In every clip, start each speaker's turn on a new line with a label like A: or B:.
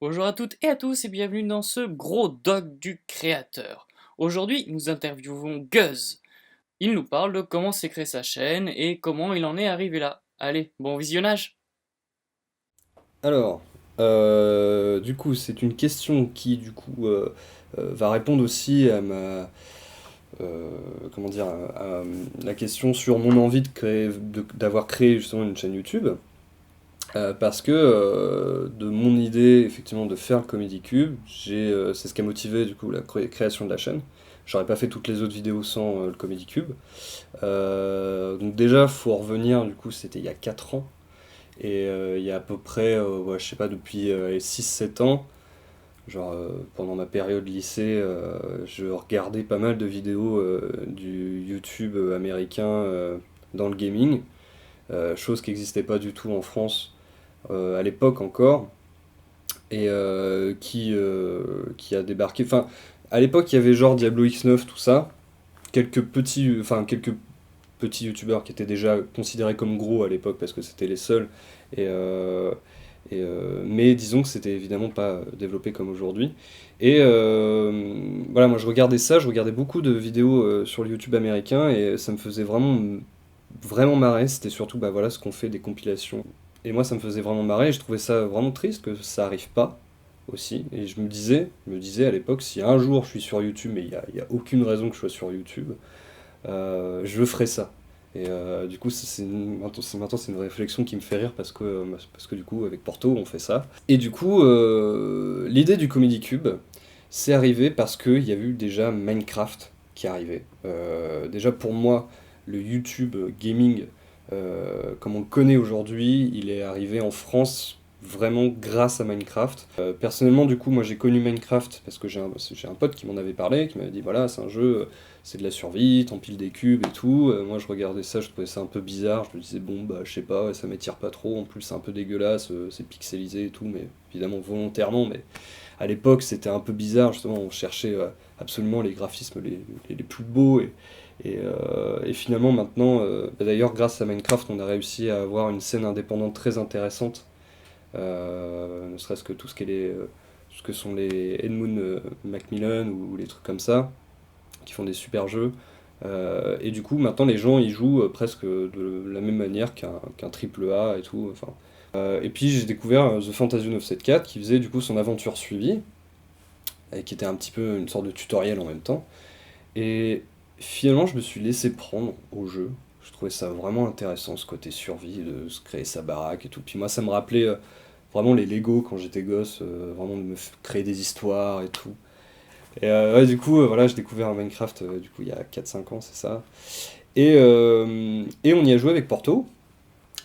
A: Bonjour à toutes et à tous et bienvenue dans ce gros doc du créateur. Aujourd'hui, nous interviewons Guz. Il nous parle de comment s'est créée sa chaîne et comment il en est arrivé là. Allez, bon visionnage.
B: Alors, du coup, c'est une question qui, du coup, va répondre aussi à euh, comment dire, à la question sur mon envie de créer, d'avoir créé justement une chaîne YouTube, parce que de mon idée, effectivement, de faire le Comedy Cube, c'est ce qui a motivé, du coup, la création de la chaîne. J'aurais pas fait toutes les autres vidéos sans le Comedy Cube. Donc déjà, faut revenir, du coup, c'était il y a 4 ans. Et il y a à peu près, ouais, je sais pas, depuis 6-7 ans, genre pendant ma période lycée, je regardais pas mal de vidéos du YouTube américain dans le gaming, chose qui n'existait pas du tout en France à l'époque encore, et qui a débarqué. Enfin, à l'époque, il y avait genre Diablo X9, tout ça, quelques petits youtubeurs qui étaient déjà considérés comme gros à l'époque parce que c'était les seuls. Et, mais disons que c'était évidemment pas développé comme aujourd'hui. Et voilà, moi je regardais ça, je regardais beaucoup de vidéos sur le YouTube américain et ça me faisait vraiment marrer. C'était surtout bah, voilà, ce qu'on fait des compilations. Et moi ça me faisait vraiment marrer et je trouvais ça vraiment triste que ça arrive pas aussi. Et je me disais à l'époque, si un jour je suis sur YouTube, mais il y a aucune raison que je sois sur YouTube, je ferai ça. Et du coup, maintenant, c'est une réflexion qui me fait rire parce que du coup, avec Porto, on fait ça. Et du coup, l'idée du Comedy Cube, c'est arrivé parce qu'il y a eu déjà Minecraft qui arrivait. Déjà pour moi, le YouTube gaming, comme on le connaît aujourd'hui, il est arrivé en France vraiment grâce à Minecraft. Personnellement, du coup, moi j'ai connu Minecraft parce que j'ai un pote qui m'en avait parlé, qui m'avait dit voilà, c'est un jeu, c'est de la survie, t'empiles des cubes et tout. Moi je regardais ça, je trouvais ça un peu bizarre, je me disais bon bah je sais pas, ouais, ça m'attire pas trop, en plus c'est un peu dégueulasse, c'est pixelisé et tout, mais évidemment volontairement, mais à l'époque c'était un peu bizarre, justement on cherchait absolument les graphismes les plus beaux et finalement maintenant, bah, d'ailleurs grâce à Minecraft on a réussi à avoir une scène indépendante très intéressante, ne serait-ce que tout ce que sont les Edmund Macmillan ou les trucs comme ça, qui font des super jeux. Et du coup, maintenant, les gens ils jouent presque de la même manière qu'un triple A et tout. Enfin. Et puis j'ai découvert The Fantasy 974 qui faisait du coup son aventure suivie, et qui était un petit peu une sorte de tutoriel en même temps. Et finalement, je me suis laissé prendre au jeu. Je trouvais ça vraiment intéressant, ce côté survie, de se créer sa baraque et tout. Puis moi, ça me rappelait vraiment les Lego quand j'étais gosse, vraiment de créer des histoires et tout. Et ouais, du coup, voilà, j'ai découvert Minecraft du coup il y a 4-5 ans, c'est ça. Et on y a joué avec Porto.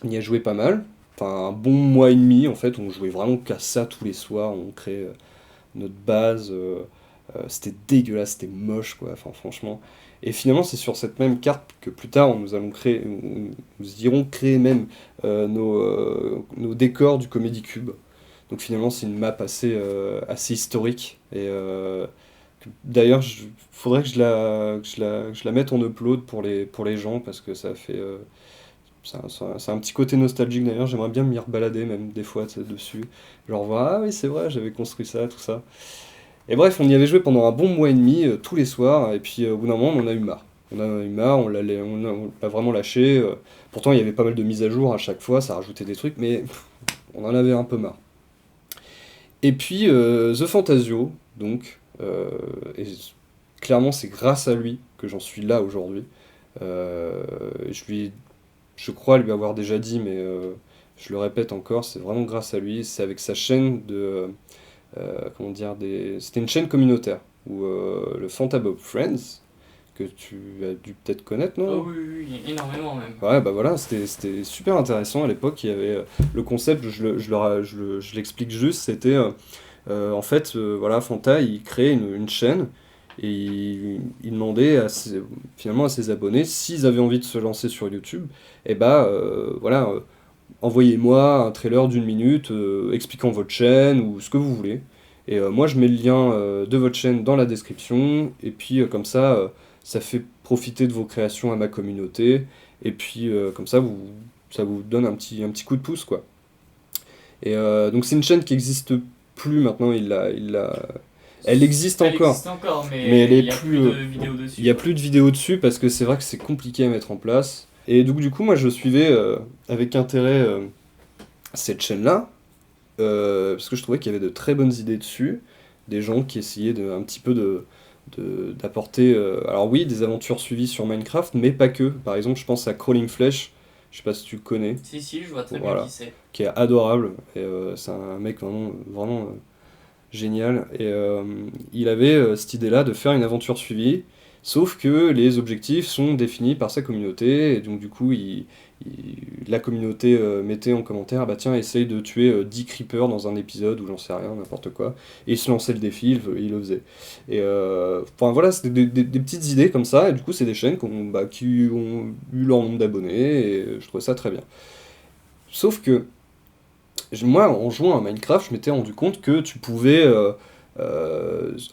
B: On y a joué pas mal. Enfin, un bon mois et demi en fait. On jouait vraiment qu'à ça tous les soirs. On créait notre base. C'était dégueulasse, c'était moche quoi. Enfin, franchement. Et finalement, c'est sur cette même carte que plus tard, nous irons créer même nos décors du Comedy Cube. Donc finalement, c'est une map assez historique. Et d'ailleurs, faudrait que je la mette en upload pour les gens parce que ça fait. C'est un petit côté nostalgique d'ailleurs, j'aimerais bien m'y rebalader même des fois tu sais, dessus. Genre voir, ah oui, c'est vrai, j'avais construit ça, tout ça. Et bref, on y avait joué pendant un bon mois et demi, tous les soirs, et puis au bout d'un moment, on en a eu marre. On en a eu marre, on l'a vraiment lâché. Pourtant, il y avait pas mal de mises à jour à chaque fois, ça rajoutait des trucs, mais on en avait un peu marre. Et puis The Fantasio, donc, et clairement c'est grâce à lui que j'en suis là aujourd'hui. Je crois lui avoir déjà dit, mais je le répète encore, c'est vraiment grâce à lui. C'est avec sa chaîne comment dire, c'était une chaîne communautaire où le Fantabob Friends que tu as dû peut-être connaître,
A: Oh
B: non?
A: oui, oui, oui, énormément même.
B: Ouais, bah voilà, c'était super intéressant à l'époque. Il y avait le concept, je l'explique juste, c'était en fait, voilà, Fanta, il créait une chaîne et il demandait finalement à ses abonnés s'ils avaient envie de se lancer sur YouTube, et bah voilà, envoyez-moi un trailer d'une minute expliquant votre chaîne ou ce que vous voulez. Et moi, je mets le lien de votre chaîne dans la description. Et puis, comme ça fait profiter de vos créations à ma communauté. Et puis, comme ça vous donne un petit coup de pouce, quoi. Et donc, c'est une chaîne qui existe plus maintenant, elle existe
A: Elle
B: encore,
A: existe encore,
B: mais elle
A: mais
B: est
A: il n'y a plus
B: plus,
A: de vidéos
B: il
A: dessus,
B: y a
A: quoi.
B: plus de vidéos dessus parce que c'est vrai que c'est compliqué à mettre en place. Et donc du coup, moi je suivais avec intérêt cette chaîne-là parce que je trouvais qu'il y avait de très bonnes idées dessus, des gens qui essayaient un petit peu d'apporter, alors oui, des aventures suivies sur Minecraft, mais pas que. Par exemple, je pense à Crawling Flesh, je sais pas si tu connais,
A: Si, je vois très bien qui
B: voilà,
A: c'est.
B: qui est adorable, et c'est un mec vraiment génial. Et il avait cette idée-là de faire une aventure suivie, sauf que les objectifs sont définis par sa communauté, et donc du coup, la communauté mettait en commentaire, ah bah tiens, essaye de tuer 10 creepers dans un épisode, ou j'en sais rien, n'importe quoi. Et il se lançait le défi, il le faisait. Et enfin voilà, c'était des petites idées comme ça, et du coup, c'est des chaînes qui ont eu leur nombre d'abonnés, et je trouvais ça très bien. Sauf que moi, en jouant à Minecraft, je m'étais rendu compte que tu pouvais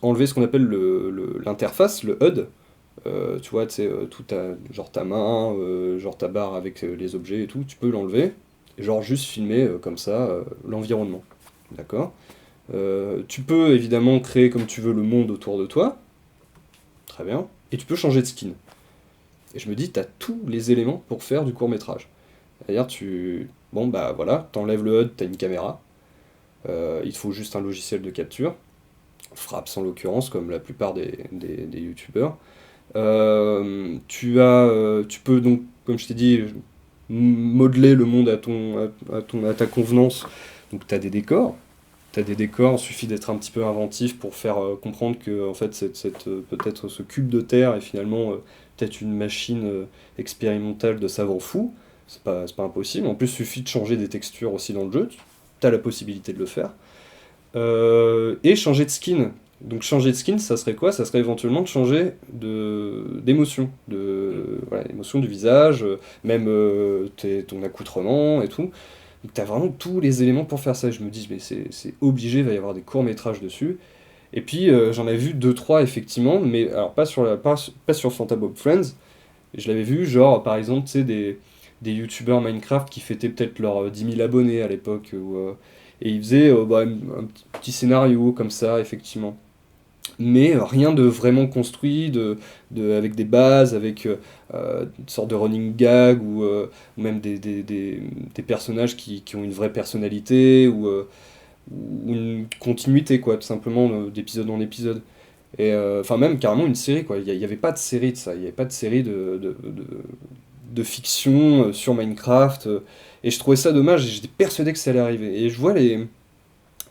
B: enlever ce qu'on appelle l'interface, le HUD. Tu vois, tu sais, genre ta main, genre ta barre avec les objets et tout, tu peux l'enlever. Et genre juste filmer comme ça l'environnement. D'accord? Tu peux évidemment créer comme tu veux le monde autour de toi. Très bien. Et tu peux changer de skin. Et je me dis, tu as tous les éléments pour faire du court-métrage. C'est-à-dire, bon, bah voilà, t'enlèves le HUD, t'as une caméra. Il te faut juste un logiciel de capture. Fraps en l'occurrence, comme la plupart des youtubeurs. Tu peux donc, comme je t'ai dit, modeler le monde à ta convenance. Donc tu as des décors. T'as des décors, il suffit d'être un petit peu inventif pour faire comprendre que en fait, peut-être ce cube de terre est finalement peut-être une machine expérimentale de savant fou. C'est pas impossible. En plus, il suffit de changer des textures aussi dans le jeu. Tu as la possibilité de le faire. Et changer de skin. Donc changer de skin, ça serait quoi? Ça serait éventuellement de changer d'émotion, voilà, l'émotion du visage, même ton accoutrement et tout. Donc t'as vraiment tous les éléments pour faire ça. Je me dis, mais c'est obligé, il va y avoir des courts-métrages dessus. Et puis j'en avais vu deux trois effectivement, mais alors pas sur Fantabob Friends. Je l'avais vu, genre par exemple, tu sais, des youtubeurs Minecraft qui fêtaient peut-être leurs 10 000 abonnés à l'époque, et ils faisaient un petit scénario comme ça, effectivement. Mais rien de vraiment construit, avec des bases, avec une sorte de running gag, ou même des personnages qui ont une vraie personnalité, ou une continuité, quoi, tout simplement, d'épisode en épisode. Et enfin, même carrément une série, quoi. Il n'y avait pas de série de ça, il n'y avait pas de série de fiction sur Minecraft. Et je trouvais ça dommage, et j'étais persuadé que ça allait arriver. Et je vois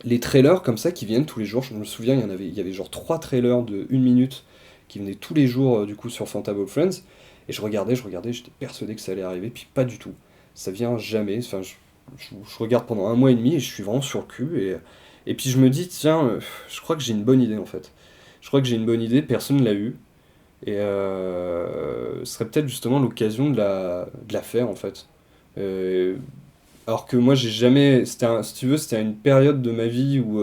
B: les trailers comme ça qui viennent tous les jours. Je me souviens, il y avait genre 3 trailers de 1 minute qui venaient tous les jours du coup sur Fantaball Friends. Et je regardais, j'étais persuadé que ça allait arriver, puis pas du tout. Ça vient jamais. Enfin, je regarde pendant 1 mois et demi et je suis vraiment sur le cul. Et puis je me dis, tiens, je crois que j'ai une bonne idée en fait. Je crois que j'ai une bonne idée, personne ne l'a eu. Et ce serait peut-être justement l'occasion de la faire en fait. Euh, alors que moi j'ai jamais. Si tu veux, c'était à une période de ma vie où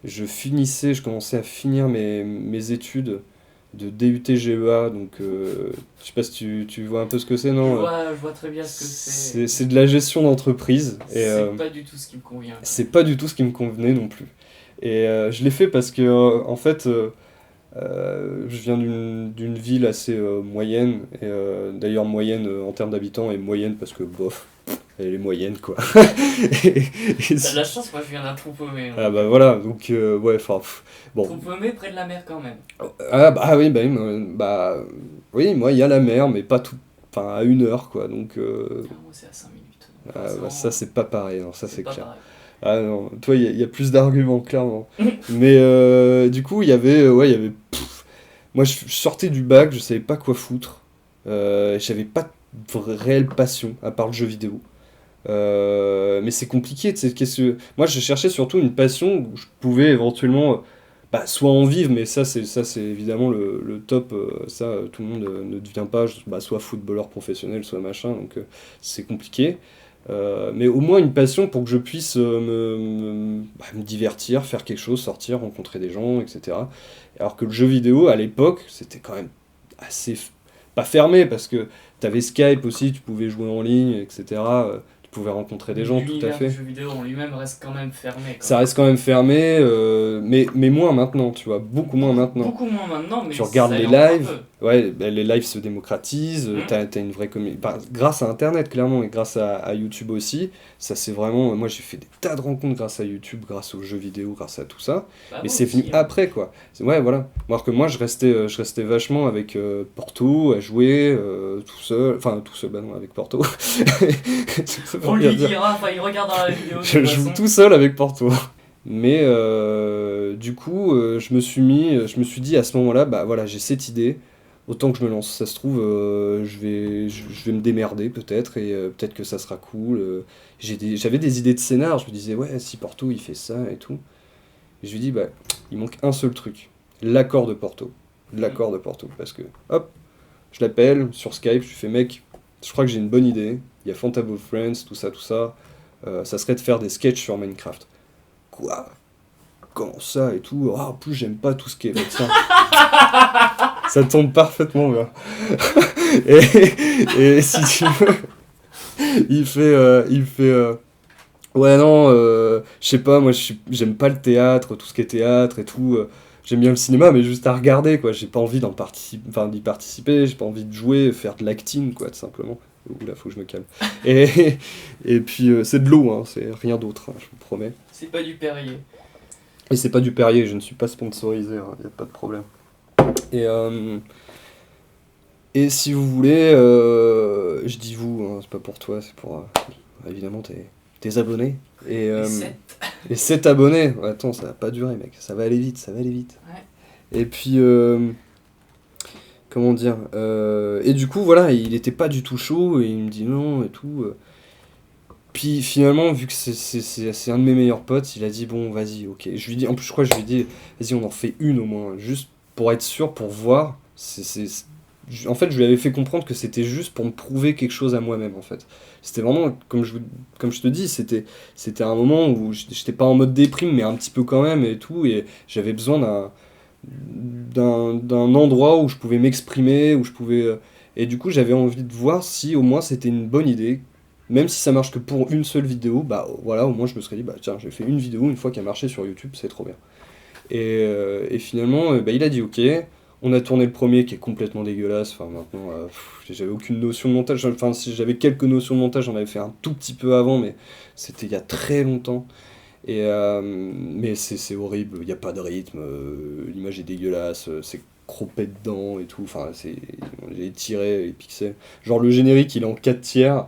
B: je commençais à finir mes études de DUT GEA, donc je sais pas si tu vois un peu ce que c'est, non?
A: Je vois très bien ce que c'est.
B: C'est de la gestion d'entreprise, et
A: C'est pas du tout ce qui me convient, quoi.
B: c'est pas du tout ce qui me convenait non plus. Et je l'ai fait parce que, en fait, je viens d'une ville assez moyenne, et d'ailleurs moyenne en termes d'habitants, et moyenne parce que, bof, elle est moyenne, quoi. Et- et
A: T'as de la chance, moi je viens d'un trou paumé,
B: ah
A: donc,
B: bah voilà, donc ouais, enfin, bon.
A: trou paumé près de la mer quand même.
B: Oui, moi il y a la mer, mais pas tout, enfin à 1 heure, quoi, donc
A: Ah, moi c'est à 5 minutes. Donc
B: bah,
A: forcément,
B: ça c'est pas pareil, non, ça
A: c'est
B: c'est
A: pas
B: clair.
A: pareil.
B: Ah non, toi il y a plus d'arguments, clairement. Mais du coup, moi je sortais du bac, je savais pas quoi foutre. J'avais pas de réelle passion, à part le jeu vidéo. Mais c'est compliqué, tu sais, moi je cherchais surtout une passion où je pouvais éventuellement soit en vivre, mais ça c'est évidemment le top, ça tout le monde ne devient pas soit footballeur professionnel, soit machin, donc c'est compliqué. Mais au moins une passion pour que je puisse me divertir, faire quelque chose, sortir, rencontrer des gens, etc. Alors que le jeu vidéo à l'époque c'était quand même assez pas fermé, parce que t'avais Skype aussi, tu pouvais jouer en ligne, etc. Tu pouvais rencontrer des gens, tout à
A: L'univers du
B: fait.
A: jeu vidéo en lui-même reste quand même fermé,
B: Ça
A: quoi.
B: reste quand même fermé, mais moins maintenant, tu vois, beaucoup moins maintenant.
A: Beaucoup moins maintenant, mais
B: Tu regardes
A: ça y
B: les
A: est encore un
B: lives,
A: peu.
B: ouais, bah, les lives se démocratisent,
A: Hmm.
B: t'as une vraie communauté. Grâce à Internet, clairement, et grâce à YouTube aussi, ça c'est vraiment. Moi j'ai fait des tas de rencontres grâce à YouTube, grâce aux jeux vidéo, grâce à tout ça.
A: Bah
B: Mais
A: moi
B: c'est venu
A: aussi, hein.
B: après, quoi. Ouais, voilà. Alors que moi je restais vachement avec Porto, à jouer, tout seul. Enfin, tout seul, bah non, avec Porto. Ça veut
A: On
B: rien
A: lui
B: dire.
A: dira, enfin il regardera la vidéo de
B: Je
A: toute
B: joue
A: façon.
B: tout seul avec Porto. Mais du coup, je me suis dit à ce moment-là, bah voilà, j'ai cette idée, autant que je me lance. Ça se trouve, je vais me démerder peut-être, et peut-être que ça sera cool. J'avais des idées de scénar, je me disais, ouais, si Porto il fait ça et tout. Et je lui dis, bah, il manque un seul truc, l'accord de Porto. L'accord de Porto. Parce que, hop, je l'appelle sur Skype, je lui fais, mec, je crois que j'ai une bonne idée. Il y a Fantable Friends, tout ça, tout ça. Ça serait de faire des sketchs sur Minecraft. Quoi? Comment ça et tout? Ah, en plus, j'aime pas tout ce qui est médecin. Ça tombe parfaitement bien. Et si tu veux, ouais, non, je sais pas, moi, j'aime pas le théâtre, tout ce qui est théâtre et tout. J'aime bien le cinéma, mais juste à regarder, quoi. J'ai pas envie d'y participer, j'ai pas envie de jouer, faire de l'acting, quoi, tout simplement. Oula, faut que je me calme. Et, et puis, c'est de l'eau, hein, c'est rien d'autre, hein, je vous promets.
A: C'est pas du Perrier.
B: Et c'est pas du Perrier, je ne suis pas sponsorisé, hein, y a pas de problème. Et, euh, et si vous voulez, je dis vous, hein, c'est pas pour toi, c'est pour évidemment tes abonnés. Et,
A: Les
B: euh,
A: 7.
B: et 7 abonnés, attends, ça va pas durer, mec, ça va aller vite, ça va aller vite.
A: Ouais.
B: Et puis, comment dire, et du coup, voilà, il était pas du tout chaud, et il me dit non et tout. Puis finalement, vu que c'est un de mes meilleurs potes, il a dit bon, vas-y, ok. Je lui dis, en plus, je crois que je lui ai dit, vas-y, on en fait une au moins, juste pour être sûr, pour voir. En fait, je lui avais fait comprendre que c'était juste pour me prouver quelque chose à moi-même, en fait. C'était vraiment, comme je te dis, c'était un moment où j'étais pas en mode déprime, mais un petit peu quand même et tout, et j'avais besoin d'un endroit où je pouvais m'exprimer, où je pouvais. Et du coup, j'avais envie de voir si au moins c'était une bonne idée. Même si ça marche que pour une seule vidéo, bah voilà, au moins je me serais dit, bah tiens, j'ai fait une vidéo, une fois qu'elle a marché sur YouTube, c'est trop bien. Et finalement, bah, il a dit ok. On a tourné le premier qui est complètement dégueulasse. Enfin, maintenant, j'avais aucune notion de montage. Enfin, si j'avais quelques notions de montage, j'en avais fait un tout petit peu avant, mais c'était il y a très longtemps. Mais c'est horrible, il n'y a pas de rythme, l'image est dégueulasse, c'est croppé dedans et tout. Enfin, j'ai tiré les pixels. Genre, le générique, il est en 4 tiers.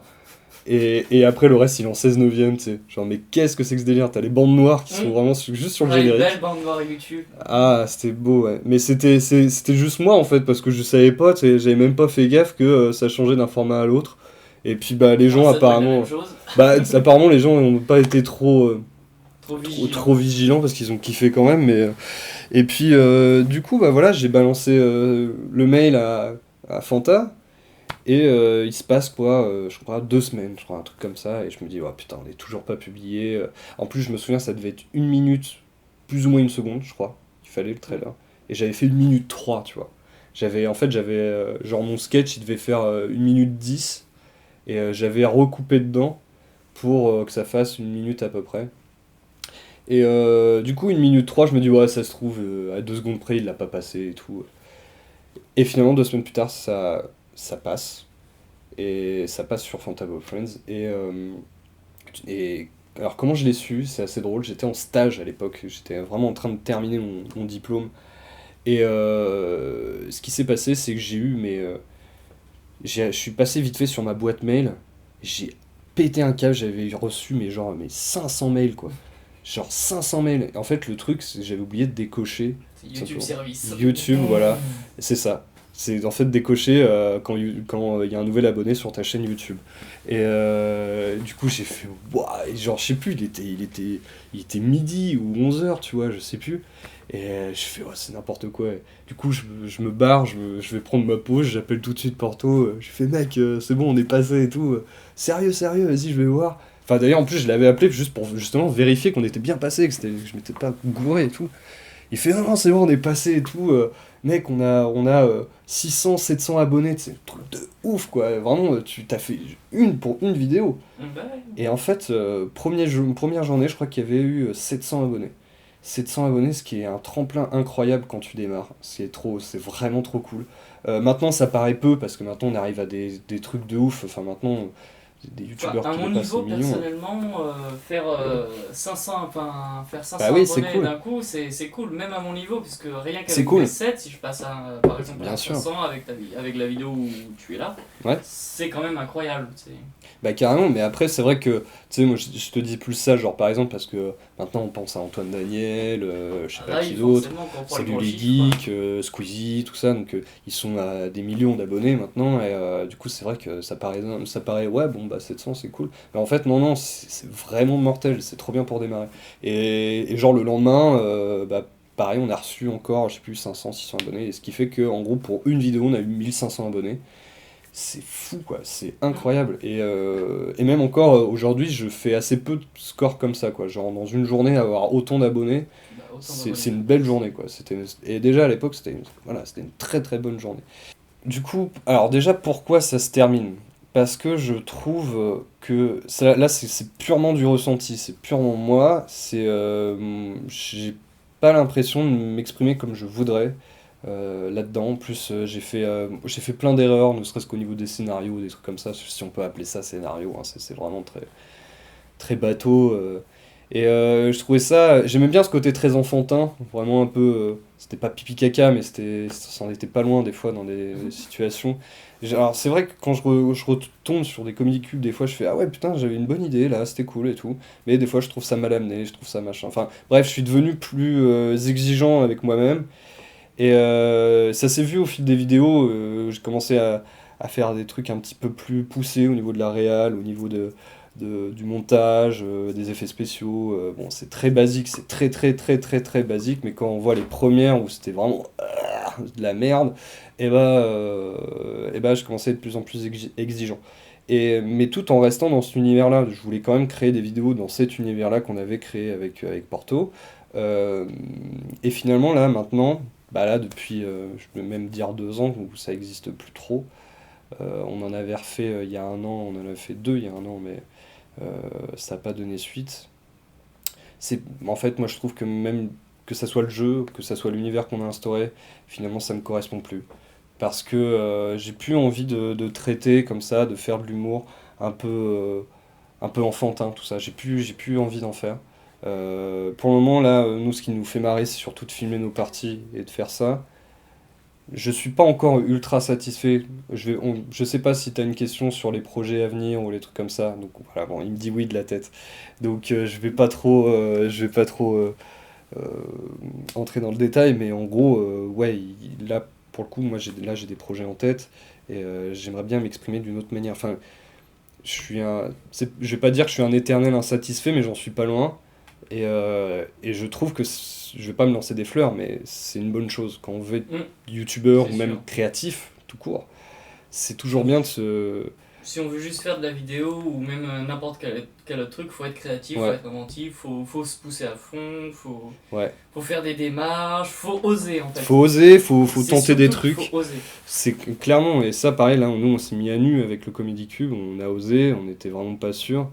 B: Et après, le reste, il est en 16 neuvième, tu sais. Genre, mais qu'est-ce que c'est que ce délire? T'as les bandes noires qui sont vraiment juste sur le
A: Ouais, une
B: générique.
A: belle bande noire YouTube.
B: Ah, c'était beau, ouais. Mais c'était juste moi, en fait, parce que je savais pas, tu sais, j'avais même pas fait gaffe que ça changeait d'un format à l'autre. Et puis, bah, les gens,
A: Ah, ça doit être la
B: apparemment...
A: même chose.
B: Bah, apparemment, les gens n'ont pas été
A: Trop vigilant.
B: trop vigilants, parce qu'ils ont kiffé quand même, mais... Et puis, du coup, bah voilà, j'ai balancé le mail à Fanta. Et il se passe quoi, je crois 2 semaines, je crois, un truc comme ça, et je me dis, oh putain, on est toujours pas publié. En plus, je me souviens, ça devait être 1 minute, plus ou moins 1 seconde, je crois, il fallait le trailer. Et j'avais fait 1 minute 3, tu vois. J'avais, genre mon sketch, il devait faire 1 minute 10, et j'avais recoupé dedans pour que ça fasse 1 minute à peu près. Et du coup, 1 minute 3, je me dis, ouais, ça se trouve, à 2 secondes près, il l'a pas passé et tout. Et finalement, 2 semaines plus tard, ça passe. Et ça passe sur Fantable Friends. Et alors, comment je l'ai su? C'est assez drôle. J'étais en stage à l'époque. J'étais vraiment en train de terminer mon diplôme. Et ce qui s'est passé, c'est que je suis passé vite fait sur ma boîte mail. J'ai pété un câble. J'avais reçu mais 500 mails, quoi. Genre 500 mails. En fait, le truc, c'est que j'avais oublié de décocher.
A: C'est YouTube Service.
B: YouTube, voilà. C'est ça. C'est en fait décocher quand il y a un nouvel abonné sur ta chaîne YouTube. Et du coup, j'ai fait waouh, et genre, je sais plus, il était midi ou 11 h, tu vois, je sais plus. Et je fais, ouais, c'est n'importe quoi. Et du coup, je me barre, je vais prendre ma pause, j'appelle tout de suite Porto. Je fais, mec, c'est bon, on est passé et tout. Sérieux, sérieux, vas-y, je vais voir. Enfin, d'ailleurs, en plus, je l'avais appelé juste pour justement vérifier qu'on était bien passé, que je m'étais pas gouré et tout. Il fait non, non, c'est bon, on est passé et tout. Mec, on a 600, 700 abonnés, c'est un truc de ouf quoi. Vraiment, tu t'as fait pour une vidéo.
A: Bah ouais.
B: Et en fait, première journée, je crois qu'il y avait eu 700 abonnés. 700 abonnés, ce qui est un tremplin incroyable quand tu démarres. C'est vraiment trop cool. Maintenant, ça paraît peu parce que maintenant on arrive à des trucs de ouf. Enfin, maintenant, des
A: Bah,
B: youtubeurs
A: à
B: qui
A: mon
B: dépassent les
A: niveau,
B: millions.
A: personnellement, faire 500, enfin, faire
B: Bah
A: 500
B: oui, c'est
A: abonnés
B: cool.
A: d'un coup, c'est cool, même à mon niveau, puisque rien
B: C'est
A: qu'avec mes
B: cool,
A: 7, si je passe par exemple
B: bien
A: à
B: sûr.
A: 500 avec, avec la vidéo où tu es là,
B: Ouais.
A: c'est quand même incroyable.
B: Bah carrément, mais après c'est vrai que, tu sais, moi je te dis plus ça, genre par exemple, parce que maintenant on pense à Antoine Daniel, je sais
A: Ah
B: pas
A: bah
B: qui
A: oui,
B: d'autre,
A: forcément, quand on prend les
B: Salut
A: gros
B: les
A: chiffres.
B: Geeks, Squeezie, tout ça, donc ils sont à des millions d'abonnés maintenant, et du coup c'est vrai que ça paraît, ouais, bon bah 700 c'est cool, mais en fait non, non, c'est vraiment mortel, c'est trop bien pour démarrer. Et genre le lendemain, bah pareil, on a reçu encore, je sais plus, 500, 600 abonnés, et ce qui fait que en gros pour une vidéo on a eu 1500 abonnés. C'est fou quoi, c'est
A: Hmm.
B: incroyable. Et même encore aujourd'hui, je fais assez peu de scores comme ça quoi. Genre dans une journée, avoir autant d'abonnés,
A: Bah, autant
B: c'est
A: d'abonnés.
B: une belle journée quoi. Et déjà à l'époque, voilà, c'était une très très bonne journée. Du coup, alors déjà pourquoi ça se termine? Parce que je trouve que ça, là c'est purement du ressenti, c'est purement moi, j'ai pas l'impression de m'exprimer comme je voudrais là-dedans. En plus, j'ai fait plein d'erreurs, ne serait-ce qu'au niveau des scénarios, des trucs comme ça, si on peut appeler ça scénario, hein, c'est vraiment très, très bateau. Je trouvais ça, j'aimais bien ce côté très enfantin, vraiment un peu, c'était pas pipi caca, mais ça en était pas loin des fois dans des situations. Alors c'est vrai que quand je retombe sur des comédies cubes, des fois je fais ah ouais putain j'avais une bonne idée là, c'était cool et tout, mais des fois je trouve ça mal amené, je trouve ça machin. Enfin bref, je suis devenu plus exigeant avec moi-même. Ça s'est vu au fil des vidéos, j'ai commencé à faire des trucs un petit peu plus poussés au niveau de la réal, au niveau du montage, des effets spéciaux. Bon, c'est très basique, c'est très très très très très basique, mais quand on voit les premières où c'était vraiment de la merde, et bah, je commençais à être de plus en plus exigeant. Mais tout en restant dans cet univers-là, je voulais quand même créer des vidéos dans cet univers-là qu'on avait créé avec Porto. Euh, et finalement, là, maintenant, bah là, depuis, je peux même dire 2 ans, où ça existe plus trop. On en avait refait il y a un an, on en avait fait deux il y a un an, mais ça n'a pas donné suite. En fait, moi, je trouve que même que ça soit le jeu, que ça soit l'univers qu'on a instauré, finalement, ça me correspond plus. Parce que j'ai plus envie de traiter comme ça, de faire de l'humour un peu enfantin, tout ça. J'ai plus envie d'en faire. Pour le moment, là, nous, ce qui nous fait marrer, c'est surtout de filmer nos parties et de faire ça. Je suis pas encore ultra satisfait. Je sais pas si tu as une question sur les projets à venir ou les trucs comme ça. Donc voilà, bon, il me dit oui de la tête. Donc je vais pas trop euh, entrer dans le détail, mais en gros, ouais, là, pour le coup, moi, j'ai des projets en tête et j'aimerais bien m'exprimer d'une autre manière. Enfin, je vais pas dire que je suis un éternel insatisfait, mais j'en suis pas loin. Et je trouve que je vais pas me lancer des fleurs, mais c'est une bonne chose. Quand on veut être
A: Hmm,
B: youtubeur
A: c'est
B: ou même
A: sûr.
B: créatif, tout court, c'est
A: Si
B: toujours
A: on,
B: bien de se.
A: si on veut juste faire de la vidéo ou même n'importe quel autre truc, faut être créatif, faut
B: Ouais,
A: être inventif, faut se pousser à fond,
B: ouais.
A: faut faire des démarches, faut oser en fait.
B: Faut oser, faut
A: C'est
B: tenter des
A: surtout qu'il faut
B: trucs.
A: oser.
B: Clairement, et ça, pareil, là, nous, on s'est mis à nu avec le Comedy Cube, on a osé, on était vraiment pas sûr.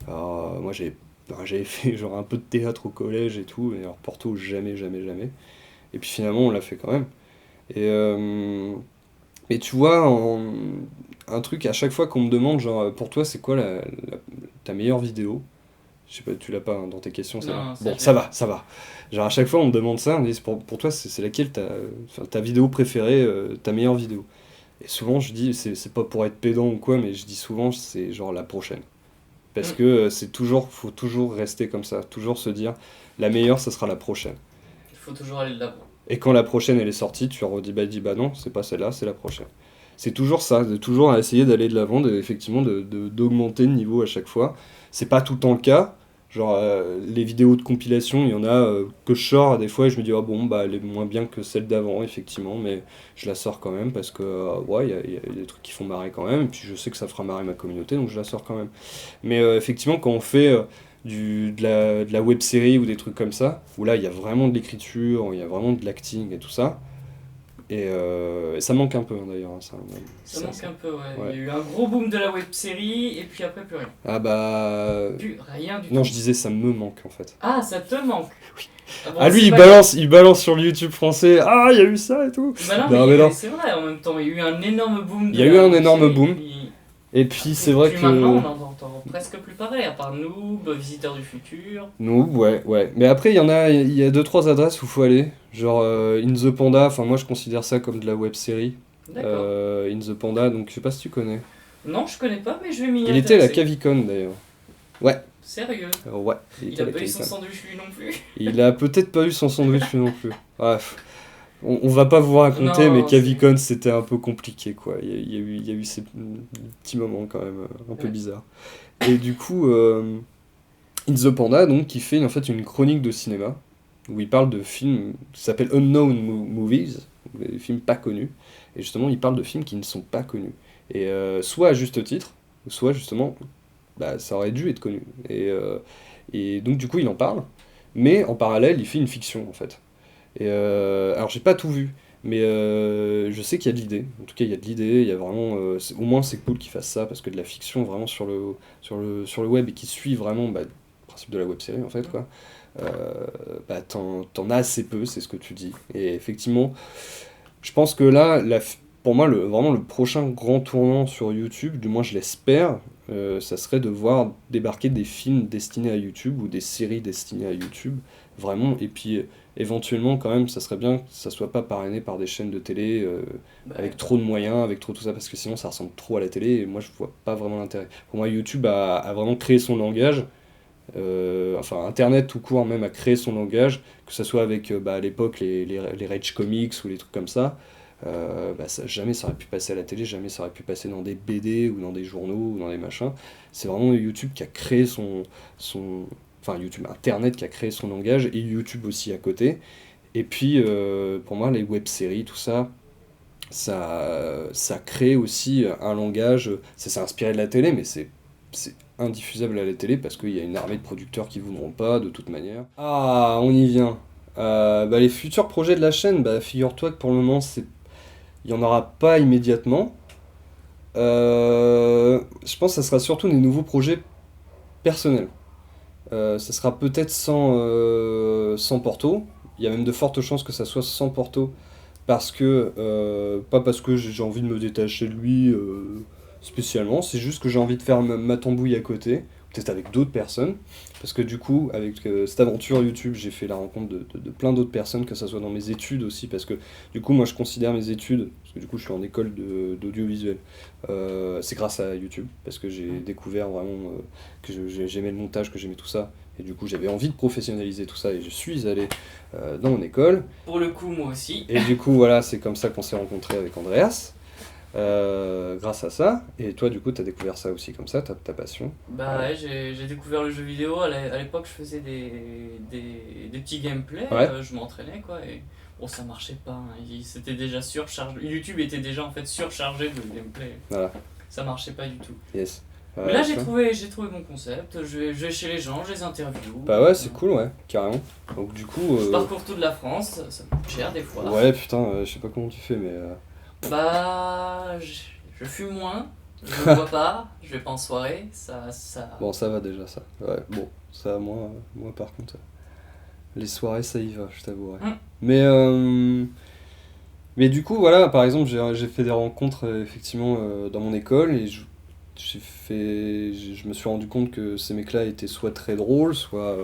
B: Alors, moi, j'avais fait genre un peu de théâtre au collège et tout, et alors Porto, jamais, jamais, jamais. Et puis finalement, on l'a fait quand même. Et, mais tu vois, un truc, à chaque fois qu'on me demande, genre, pour toi, c'est quoi ta meilleure vidéo? Je sais pas, tu l'as pas hein, dans tes questions, celle-là.
A: Non, ça
B: Bon,
A: je l'ai
B: ça
A: pas.
B: va, ça va. Genre, à chaque fois, on me demande ça, on me dit, pour toi, c'est laquelle enfin, ta vidéo préférée, ta meilleure vidéo? Et souvent, je dis, c'est pas pour être pédant ou quoi, mais je dis souvent, c'est genre la prochaine. Parce
A: Hmm,
B: que faut toujours rester comme ça, toujours se dire, la meilleure, ça sera la prochaine.
A: il faut toujours aller de l'avant.
B: Et quand la prochaine elle est sortie, tu redis dis bah non, c'est pas celle-là, c'est la prochaine. C'est toujours ça, de toujours essayer d'aller de l'avant, effectivement d'augmenter le niveau à chaque fois. C'est pas tout le temps le cas. Genre les vidéos de compilation, il y en a que je sors des fois et je me dis ah bon bah elle est moins bien que celle d'avant effectivement, mais je la sors quand même parce que ouais il y a des trucs qui font marrer quand même et puis je sais que ça fera marrer ma communauté donc je la sors quand même. Mais effectivement quand on fait de la web série ou des trucs comme ça, où là il y a vraiment de l'écriture, il y a vraiment de l'acting et tout ça. Et ça manque un peu hein, d'ailleurs. Hein,
A: Ça manque un peu, ouais.
B: ouais.
A: Il y a eu un gros boom de la web série et puis après plus rien.
B: Ah bah.
A: Plus rien du tout.
B: Non, je disais ça me manque en fait.
A: Ah, ça te manque.
B: Oui.
A: Ah, bon,
B: Ah lui
A: c'est
B: il
A: pas
B: balance, il balance sur le YouTube français. Ah il y a eu ça et tout.
A: Bah non,
B: Non,
A: mais
B: mais non.
A: c'est vrai, en même temps, il y a eu un énorme boom de
B: Il y a eu
A: la
B: un
A: web
B: énorme
A: série,
B: boom. Et puis c'est vrai
A: puis maintenant,
B: que.
A: on n'en entend presque plus parler, à part Noob, Visiteur du Futur.
B: Noob, ouais, ouais. Mais après, il y a deux, trois adresses où faut aller. Genre In the Panda, enfin moi je considère ça comme de la web série.
A: D'accord.
B: In the Panda, donc je sais pas si tu connais.
A: Non, je connais pas, mais je vais m'y
B: Il était à la
A: intéresser.
B: Cavicon d'ailleurs. Ouais,
A: Sérieux.
B: ouais, il
A: Il
B: était à
A: a
B: la
A: pas eu son
B: Cavicon.
A: sandwich lui non plus.
B: Il a peut-être pas eu son sandwich lui non plus. Bref, on va pas vous raconter, mais
A: Non, c'est...
B: Cavicon c'était un peu compliqué quoi. Il y a eu ces petits moments quand même un peu
A: Ouais.
B: bizarres. Et du coup, In the Panda, donc, qui fait en fait une chronique de cinéma, où il parle de films qui s'appellent Unknown Movies, des films pas connus, et justement il parle de films qui ne sont pas connus. Et soit à juste titre, soit justement, bah, ça aurait dû être connu. Et donc du coup il en parle, mais en parallèle il fait une fiction en fait. Et alors j'ai pas tout vu, mais je sais qu'il y a de l'idée. En tout cas il y a de l'idée, il y a vraiment, au moins c'est cool qu'il fasse ça, parce que de la fiction vraiment sur le web et qui suit vraiment bah, le principe de la web série en fait quoi. Bah, t'en as assez peu, c'est ce que tu dis. Et effectivement, je pense que là, pour moi, vraiment le prochain grand tournant sur YouTube, du moins je l'espère, ça serait de voir débarquer des films destinés à YouTube ou des séries destinées à YouTube, vraiment. Et puis éventuellement, quand même, ça serait bien que ça soit pas parrainé par des chaînes de télé
A: Bah,
B: avec trop de moyens, avec trop tout ça, parce que sinon ça ressemble trop à la télé et moi je vois pas vraiment l'intérêt. Pour moi, YouTube a vraiment créé son langage. Enfin Internet tout court même a créé son langage, que ce soit avec bah, à l'époque les Rage Comics ou les trucs comme ça, bah, jamais ça aurait pu passer à la télé, jamais ça aurait pu passer dans des BD ou dans des journaux ou dans des machins. C'est vraiment YouTube qui a créé enfin YouTube, Internet qui a créé son langage et YouTube aussi à côté. Et puis pour moi les web-séries, tout ça, ça crée aussi un langage, ça s'est inspiré de la télé, mais c'est indiffusable à la télé parce qu'il y a une armée de producteurs qui voudront pas de toute manière. Ah, on y vient. Bah, les futurs projets de la chaîne, bah, figure-toi que pour le moment, il n'y en aura pas immédiatement. Je pense que ça sera surtout des nouveaux projets personnels. Ça sera peut-être sans Porto. Il y a même de fortes chances que ça soit sans Porto parce que, pas parce que j'ai envie de me détacher de lui spécialement, c'est juste que j'ai envie de faire ma tambouille à côté, peut-être avec d'autres personnes, parce que du coup, avec cette aventure YouTube, j'ai fait la rencontre de plein d'autres personnes, que ce soit dans mes études aussi, parce que du coup, moi je considère mes études, parce que du coup je suis en école d'audiovisuel, c'est grâce à YouTube, parce que j'ai découvert vraiment que j'aimais le montage, que j'aimais tout ça, et du coup j'avais envie de professionnaliser tout ça, et je suis allé dans mon école.
A: pour le coup, moi aussi.
B: Et du coup, voilà, c'est comme ça qu'on s'est rencontrés avec Andreas, grâce à ça. Et toi, du coup, t'as découvert ça aussi comme ça, ta passion.
A: Bah ouais, j'ai découvert le jeu vidéo. À l'époque, je faisais des petits gameplays,
B: Ouais,
A: je m'entraînais quoi. Et bon, ça marchait pas. Hein. C'était déjà surchargé. YouTube était déjà en fait surchargé de gameplay.
B: voilà,
A: Ça marchait pas du tout.
B: yes.
A: Mais là,
B: Tu vois.
A: j'ai trouvé mon concept. Je vais chez les gens, je les interview.
B: Bah ouais, c'est cool, ouais, carrément. Donc du coup,
A: Je parcours toute la France. Ça me coûte cher des fois.
B: ouais, putain, je sais pas comment tu fais, mais
A: Bah, je fume moins. Je ne bois pas. Je vais pas en soirée. Ça.
B: bon, ça va déjà, ça. Ouais, bon, ça, moi par contre, les soirées, ça y va, je t'avouerai.
A: Hum.
B: Mais, mais du coup, voilà, par exemple, j'ai fait des rencontres, effectivement, dans mon école, et je me suis rendu compte que ces mecs-là étaient soit très drôles, soit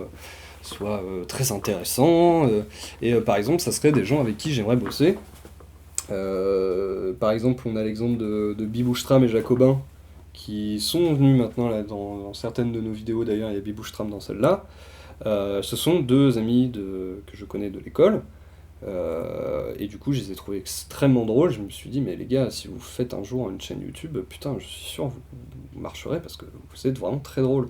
B: très intéressants. Et par exemple, ça serait des gens avec qui j'aimerais bosser. Par exemple, on a l'exemple de Bibouchtram et Jacobin qui sont venus maintenant là, dans certaines de nos vidéos. D'ailleurs, il y a Bibouchtram dans celle-là. Ce sont deux amis que je connais de l'école. Et du coup, je les ai trouvés extrêmement drôles. Je me suis dit, mais les gars, si vous faites un jour une chaîne YouTube, putain, je suis sûr vous marcherez parce que vous êtes vraiment très drôles.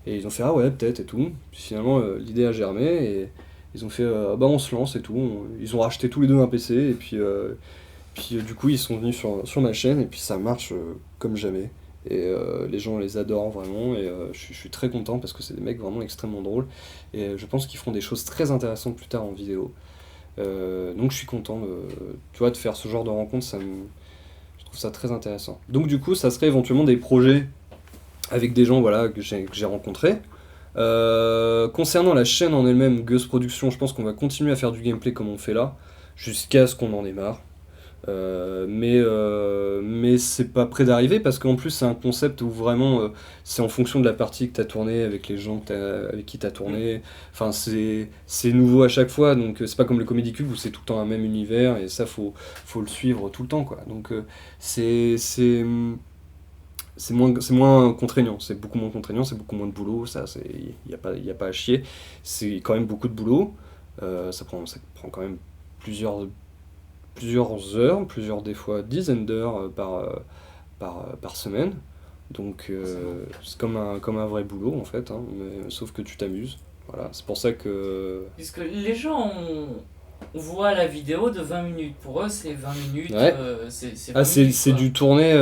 B: Et ils ont fait, ah ouais, peut-être et tout. Puis finalement, l'idée a germé et ils ont fait, ah bah on se lance et tout. Ils ont racheté tous les deux un PC et puis du coup, ils sont venus sur ma chaîne et puis ça marche comme jamais. Et les gens les adorent vraiment, et je suis très content parce que c'est des mecs vraiment extrêmement drôles. Et je pense qu'ils feront des choses très intéressantes plus tard en vidéo. Donc je suis content tu vois, de faire ce genre de rencontre, je trouve ça très intéressant. Donc du coup, ça serait éventuellement des projets avec des gens voilà, que j'ai rencontrés. Concernant la chaîne en elle-même, Gus Productions, je pense qu'on va continuer à faire du gameplay comme on fait là, jusqu'à ce qu'on en ait marre. Mais c'est pas près d'arriver parce qu'en plus c'est un concept où vraiment c'est en fonction de la partie que tu as tourné avec les gens avec qui tu as
A: Mm.
B: tourné. Enfin, c'est nouveau à chaque fois, donc c'est pas comme le Comedy Cube où c'est tout le temps un même univers et ça faut le suivre tout le temps quoi. Donc c'est c'est c'est moins contraignant, c'est beaucoup moins contraignant, c'est beaucoup moins de boulot, ça y a pas à chier. C'est quand même beaucoup de boulot, ça prend quand même plusieurs plusieurs heures, plusieurs des fois dizaines d'heures par semaine. Donc
A: Forcément.
B: c'est comme un vrai boulot en fait, hein, mais, sauf que tu t'amuses. Voilà, c'est pour ça que...
A: Puisque les gens voient la vidéo de 20 minutes. Pour eux, c'est 20 minutes,
B: Ouais.
A: c'est
B: Ah,
A: 20 minutes
B: c'est
A: quoi.
B: du tourné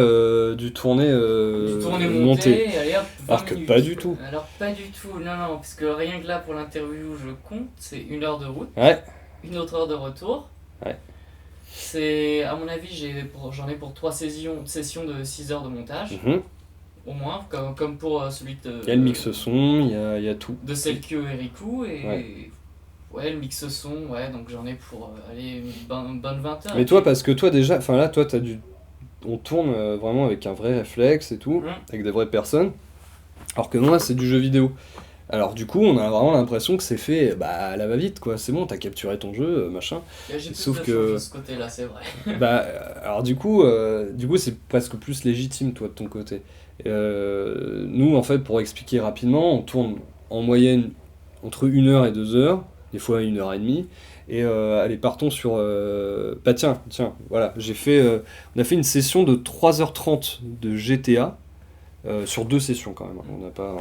A: Du tourné
B: monté.
A: monté, allez hop, 20
B: Alors que pas
A: minutes.
B: du tout.
A: Alors pas du tout, non, non, parce que rien que là pour l'interview, je compte, c'est 1 heure de route,
B: Ouais,
A: 1 autre heure de retour.
B: ouais.
A: C'est, à mon avis, j'en ai pour 3 sessions de 6 heures de montage,
B: Mhm.
A: au moins, comme pour celui
B: Il y a le mix son, il y a tout.
A: de Selkio et Riku,
B: Ouais.
A: et ouais, le mix son, ouais, donc j'en ai pour aller une bonne 20 heures.
B: Mais
A: Et
B: toi,
A: puis,
B: parce que toi déjà, enfin là, toi, on tourne vraiment avec un vrai réflexe et tout,
A: hum,
B: avec des vraies personnes. Alors que non, là, c'est du jeu vidéo. Alors du coup, on a vraiment l'impression que c'est fait bah, à la va-vite, quoi. C'est bon, t'as capturé ton jeu, machin.
A: j'ai plus
B: Sauf
A: de chance de
B: que,
A: ce côté-là, c'est vrai.
B: bah, alors du coup, c'est presque plus légitime, toi, de ton côté. Nous, en fait, pour expliquer rapidement, on tourne en moyenne entre 1 heure et 2 heures, des fois 1 heure et demie. Et allez, partons sur... Bah tiens, voilà, on a fait une session de 3h30 de GTA, sur 2 sessions quand même, hein. On n'a pas...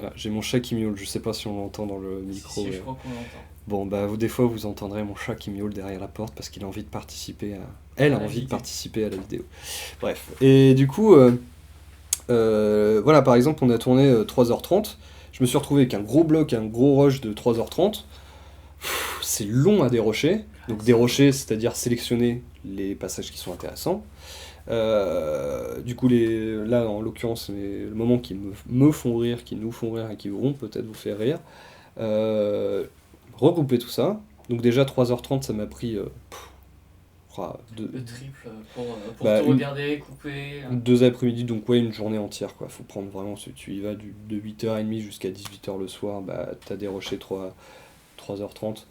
B: ah, j'ai mon chat qui miaule, je sais pas si on l'entend dans le
A: Si,
B: micro.
A: si, je crois qu'on l'entend.
B: Bon, bah, des fois, vous entendrez mon chat qui miaule derrière la porte parce qu'il a envie de participer à... Elle a
A: À la
B: envie de
A: vidéo.
B: participer à la vidéo. Bref. Et du coup, voilà, par exemple, on a tourné 3h30. Je me suis retrouvé avec un gros bloc, un gros rush de 3h30. C'est long à dérocher.
A: Ah,
B: Donc
A: c'est long.
B: dérocher, c'est-à-dire sélectionner les passages qui sont intéressants. Du coup, là, en l'occurrence, le moment qui me font rire, qui nous font rire et qui vont peut-être vous faire rire. Euh, Regrouper tout ça. Donc déjà 3h30 ça m'a pris
A: Le triple pour
B: bah,
A: tout regarder, couper.
B: 2 après-midi, donc ouais, une journée entière quoi. Faut prendre vraiment, si tu y vas de 8h30 jusqu'à 18h le soir, bah t'as déroché 3h30.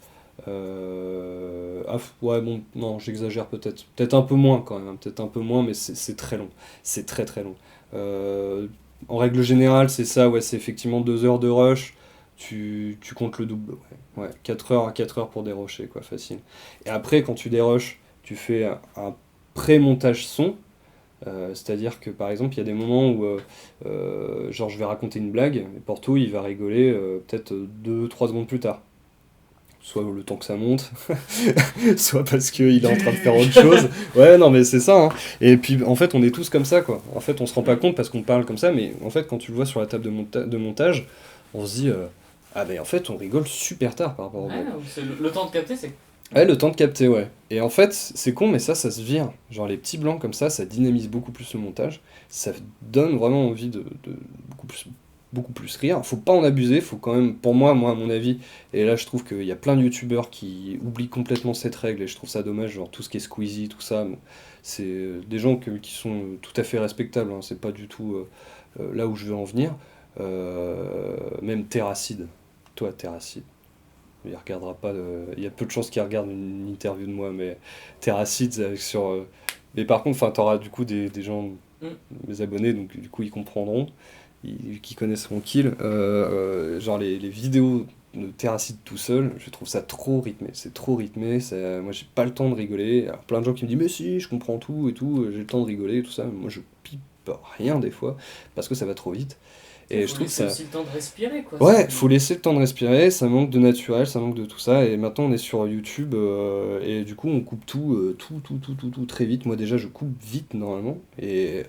B: Ouais, bon, non, j'exagère peut-être. Peut-être un peu moins quand même, hein, peut-être un peu moins, mais c'est très long. C'est très très long. Euh, En règle générale, c'est ça, ouais, c'est effectivement 2 heures de rush. Tu comptes le double, ouais. Ouais, 4 heures à 4 heures pour dérocher, quoi, facile. Et après, quand tu dérushes, tu fais un pré-montage son. C'est-à-dire que par exemple, il y a des moments où genre je vais raconter une blague, et Porto il va rigoler peut-être 2 3 secondes plus tard. Soit le temps que ça monte, soit parce qu'il est en train de faire autre chose. Ouais, non, mais c'est ça, hein. Et puis, en fait, on est tous comme ça, quoi. En fait, on se rend pas compte parce qu'on parle comme ça, mais en fait, quand tu le vois sur la table de montage, on se dit, ah ben en fait, on rigole super tard par rapport aux
A: Ouais,
B: blagues.
A: c'est le temps de capter, c'est.
B: Ouais, le temps de capter, ouais. Et en fait, c'est con, mais ça se vire. Genre, les petits blancs comme ça dynamise beaucoup plus le montage. Ça donne vraiment envie de beaucoup plus rire. Faut pas en abuser, faut quand même, pour moi, à mon avis, et là, je trouve qu'il y a plein de youtubeurs qui oublient complètement cette règle, et je trouve ça dommage, genre tout ce qui est Squeezie, tout ça, bon, c'est des gens qui sont tout à fait respectables, hein, c'est pas du tout là où je veux en venir. Même Terracide. Toi, Terracide. Il regardera pas. Il y a peu de chances qu'il regarde une interview de moi, mais Terracid sur. Mais par contre, enfin, t'auras du coup des gens,
A: Hmm.
B: mes abonnés, donc du coup ils comprendront, qui connaissent mon kill. Genre les vidéos de Terracid tout seul, je trouve ça trop rythmé. C'est trop rythmé. Moi j'ai pas le temps de rigoler. Alors, plein de gens qui me disent mais si, je comprends tout et tout, j'ai le temps de rigoler et tout ça. Mais moi je pipe rien des fois parce que ça va trop vite.
A: Il
B: Et je
A: faut
B: trouve
A: laisser
B: ça.
A: aussi le temps de respirer, quoi.
B: Ouais, faut laisser le temps de respirer, ça manque de naturel, ça manque de tout ça, et maintenant on est sur YouTube, et du coup on coupe tout très vite. Moi déjà je coupe vite normalement, et